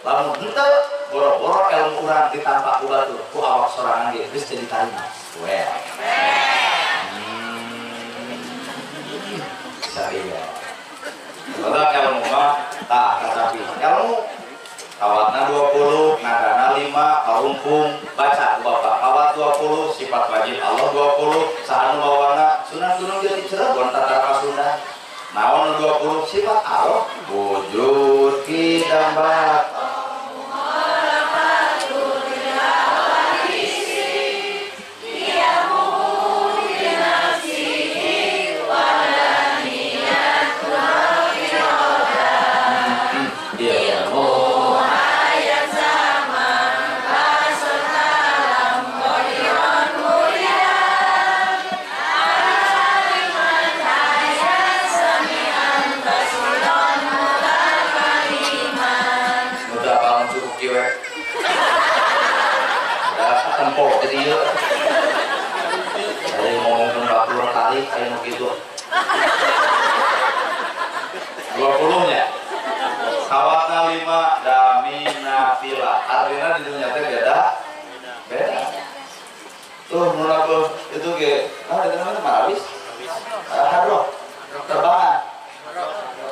Lamun henteu boro-boro ilmu urang ditampak ku batur, ku awak sorangan ge geus teu ditarima. Well. Saya kalau ilmu mah tak tapi ilmu kawatna 20 nadana 5 kaungkung baca bapak kawat 20 sifat wajib Allah 20 sahanu bawana sunan gunung jadi Cirebon tata Sunda naon 20 sifat Allah wujud kidam bat tempo jadi yuk saya ngomong 40 kali saya mau gitu 20 nya kawatna 5 damina fila artinya di dunia teh beda tuh menurut itu ke nah itu namanya marabis hadro terbangan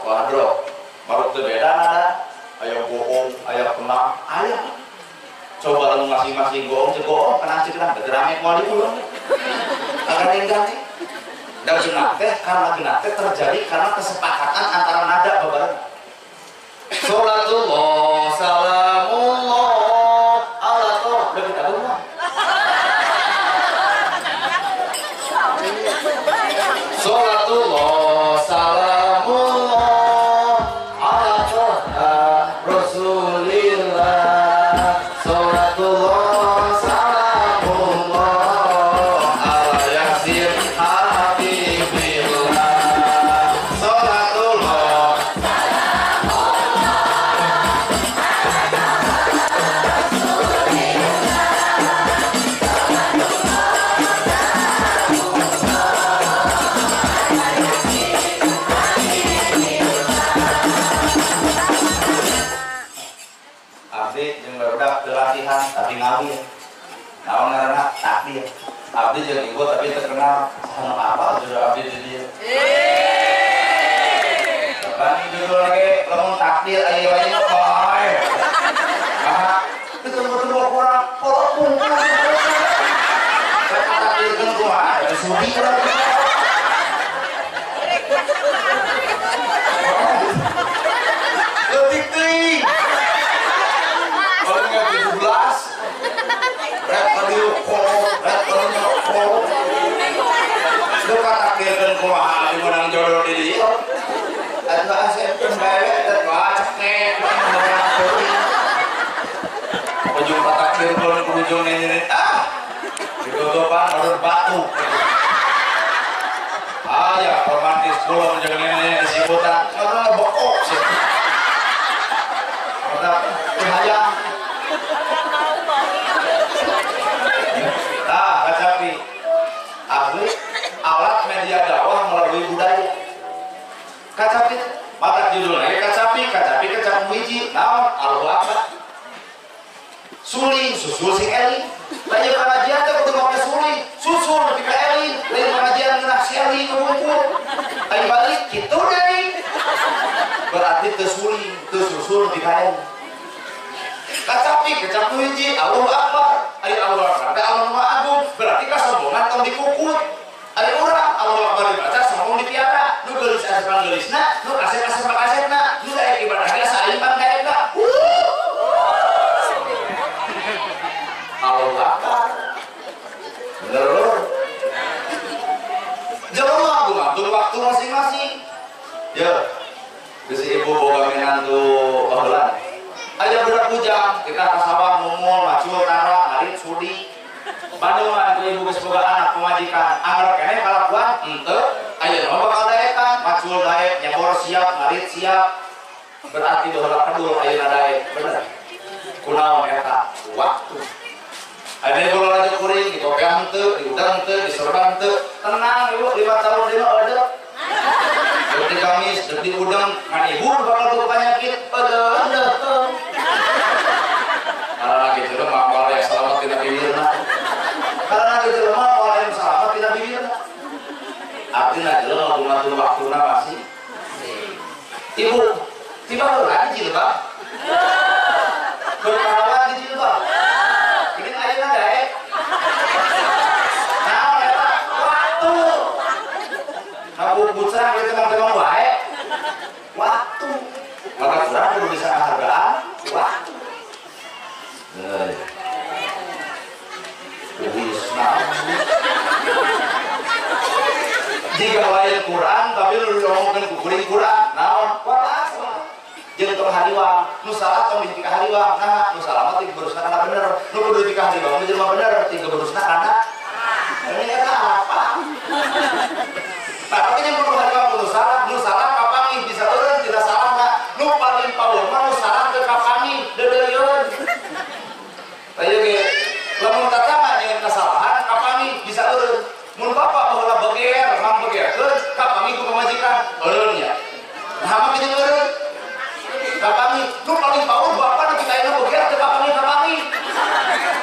hadro marut itu beda nada ayam bohong ayam kena ayam coba lu masing-masing goong cegoong kena cekran bergeramik mau dipulang agar ganti dan genap teh karena genap teh terjadi karena kesepakatan antara nada beberapa sholatullah salamullah ala toh udah kita rumah sholatullah salamullah ala toh rasulillah tapi ngawin naon ngaranna takdir abdi jeung ibu tapi terkenal sama apa sudah abdi di dia bani judul lagi lamun takdir aya wae mah bae ah betul-betul kurang pun takdir kan kumaha ada sudi letik teuing kalau nggak 17 rek radio kolot dekat akhir dan kumaha di menang jodoh di dia ada asep pembawa dan ujung ini ditutupan baru batu. Ya romantis pulau ujung ini sibutan karena bokok sih. Karena hayang. Nah, kacapi asli alat media dakwah melalui budaya. Kacapi mata judulnya kacapi hiji naon Allahu Akbar. Suling susul sing Eli. Tanya pengajian teh kudu make suling, susul nepi ka Eli. Lain pengajian ngeunah si Eli ngumpul. Ai balik kitu deui. Berarti teu suling, teu susul nepi ka Eli. Kacapi hiji Allahu Akbar. Ari Allahu Akbar teh Allah Maha Agung. Berarti kasombongan tong dikukut. Ari urang Allahu Akbar dibaca sombong dipiara. Nu geulis asepan geulisna, nu asep-asep asepna, nu daek ibadahna saimban ka eta. Allahu Akbar. Bener. Jelema gumantung waktu masing-masing. Ya. Geus ibu boga menantu baheula. Aya budak bujang kita ka sawah mumul macul tara harit sudi. Bandung mantu ibu geus boga anak pemajikan. Anggar keneh kalakuan henteu aya mah bakal daekan macul daek nyabor siap harit siap. Berarti baheula kedul ayeuna daek. Bener. Kunaon eta? Waktu. Ada kalau aja kuring, di kopi henteu, di udang henteu, di sorban henteu, tenang ibu 5 tahun dina ada. Di Kamis, di udang, kan ibu bakal tuh penyakit, ada. Karena gitu loh, mak yang selamat tidak bibirna. Karena gitu loh, mak yang selamat tidak bibirna. Artinya gitu loh, ngomong waktunya masih. Ibu, tiba lo lagi jilbab. Berkawan di jilbab. Aku putra kita teman-teman baik waktu maka kurang perlu bisa hargaan waktu jika lain Quran tapi lu ngomongin kukuring Quran naon walas jangan tong hariwang nu salah tong di hariwang nah nu salah mah berusna kana bener nu kudu di hariwang jelema bener tiga berusna kana ini eta apa. Tapi yang perlu hariwang kudu salah nu salah kapangi bisa eureun tidak salah enggak nu paling power mah nu salah teu kapangi deuleueun ayo ge lamun tatama dengan kesalahan kapangi bisa eureun mun bapak baheula beger mang begerkeun kapangi ku pamajikan eureun nya nah mah bisa eureun kapangi nu paling power bapak nu kita ayeuna beger teu kapangi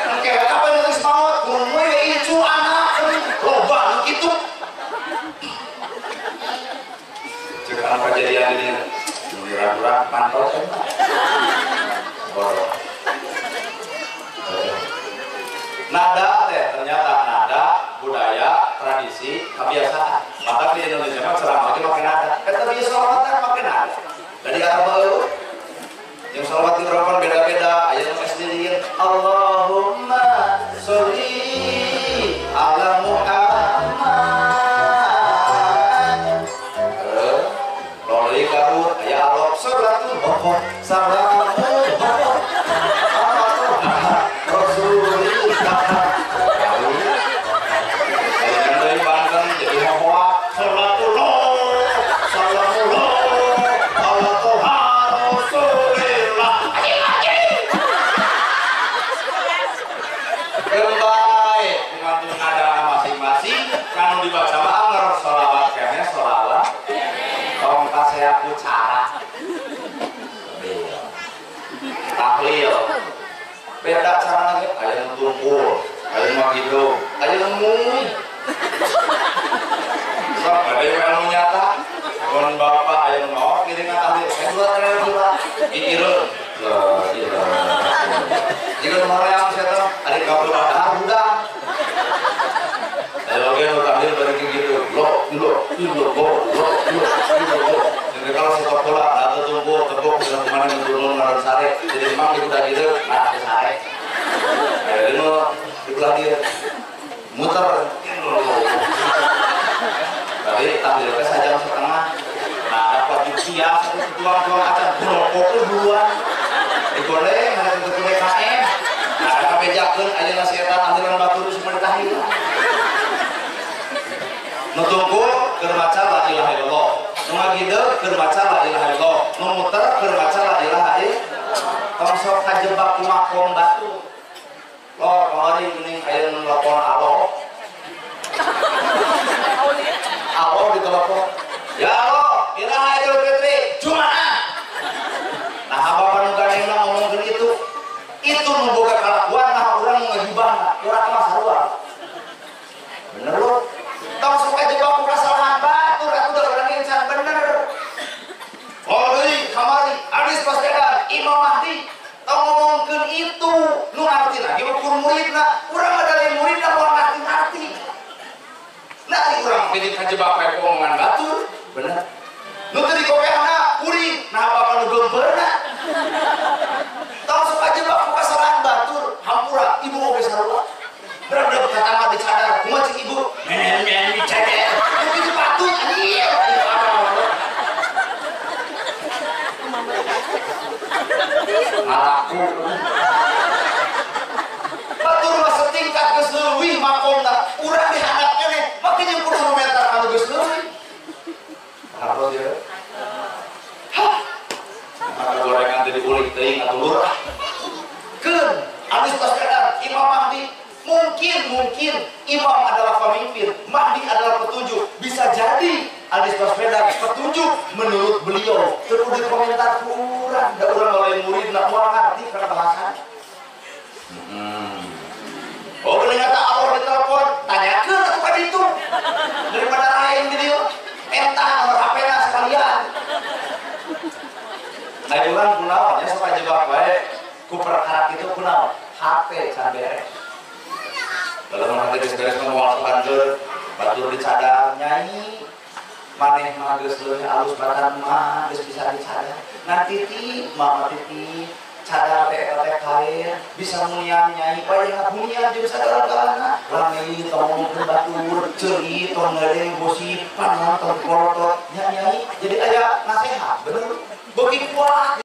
engke kapan geus maot kudu we icu anak loba nu kitu. Karena kejadian ini murah-murah mantau kan nada teh ternyata nada budaya tradisi kebiasaan maka di Indonesia mah ceramah itu pakai nada kata dia sholawatan pakai nada dari Arab baru yang sholawat di Quran beda-beda ayat yang sendirian Allahumma sholli ala Muhammad ya Allah salatul bokok salamun bokok Rasulullah yang dari Banten jadi Mahwa salatullah salamullah ala Tuhan Rasulullah kembali mengatur nada masing-masing kalau dibaca anger sholawat kayaknya sholawat tong kasih aku cara tahlil beda cara lagi ayo tumpul ayo mau gitu ayo ngomong sok ada yang nyata kon bapak ayo ngomong kiri tahlil saya surat ikiru jika nomor yang saya ada kabel ada udah ayo lagi tahlil balik gitu lo jadi kalau sepak bola atau tumbuh tepuk dengan kemarin turun menurut sare jadi memang di kuda gitu nah ke sare jadi lo di belah dia muter tapi tahlilnya sajam setengah nah dapat usia satu tuang acan rokok tuh duluan digoreng ada tentu KM nah ada kebejakan aja ilah. Nu tunggu keur maca la ilaha illallah. Nu ngagideu keur maca la ilaha illallah. Nu muter keur maca la ilaha illallah. Tong sok kajebak ku makom batu. Loh, kemarin geuning aya nu nelpon alo. Alo ditelepon. Ya Allah, ilaha Idul Fitri, Jumaah. Nah, apa nu ganengna ngomongkeun itu nu boga kalakuan nah urang ngajibahna, urang mah sarua. Bener lu. Tong suka jebak ku kesalahan batur atuh da urang geus can bener. Oh deui kamari Anies Baswedan, Imam Mahdi tong ngomongkeun itu nu artina ge ukur muridna, urang mah dari muridna moal ngarti-ngarti. Nah, urang peuting kajebak bae omongan batur, bener. Nu teu dikopeana kuring, nah apa nu gembeurna. Tong suka jebak ku kesalahan batur, hampura ibu oge sarua. Bener-bener katama dicadar, kumaha cik ibu? Men dicadar. Nu kitu patut anjir. Malaku. Batur mah setingkat geus leuwih makomna. Urang dihandap keneh, make jeung kudu meter anu geus leuwih. Apa dia? Hah. Maka gorengan teh diulik teuing atuh lurah. Keun Anies Baswedan, Imam Mahdi, mungkin Imam adalah pemimpin, Mahdi adalah petunjuk. Bisa jadi Anies Baswedan petunjuk menurut beliau. Terus komentar kurang, da urang lain murid nak moal ngarti kana bahasa. Oh, ternyata Allah ditelepon, tanyakeun atuh ka ditu. Daripada lain di dieu, eta nomor HP-na sekalian. Nah, urang kunaon nya sok jebak bae ku perkara kitu kunaon? HP can beres. Lalu nanti geus-geus ngomong lanjut, batur dicadar nyanyi. Maneh mah geus leuwih alus badan mah geus bisa dicadar. Nanti ti mama titi cadar teh kae bisa munyan nyanyi bae ngabunyian jeung sagala-galana. Lamun tong batur ceuri tong ngade gosip panon tong kolotot nyanyi jadi aya nasehat bener beuki kuat.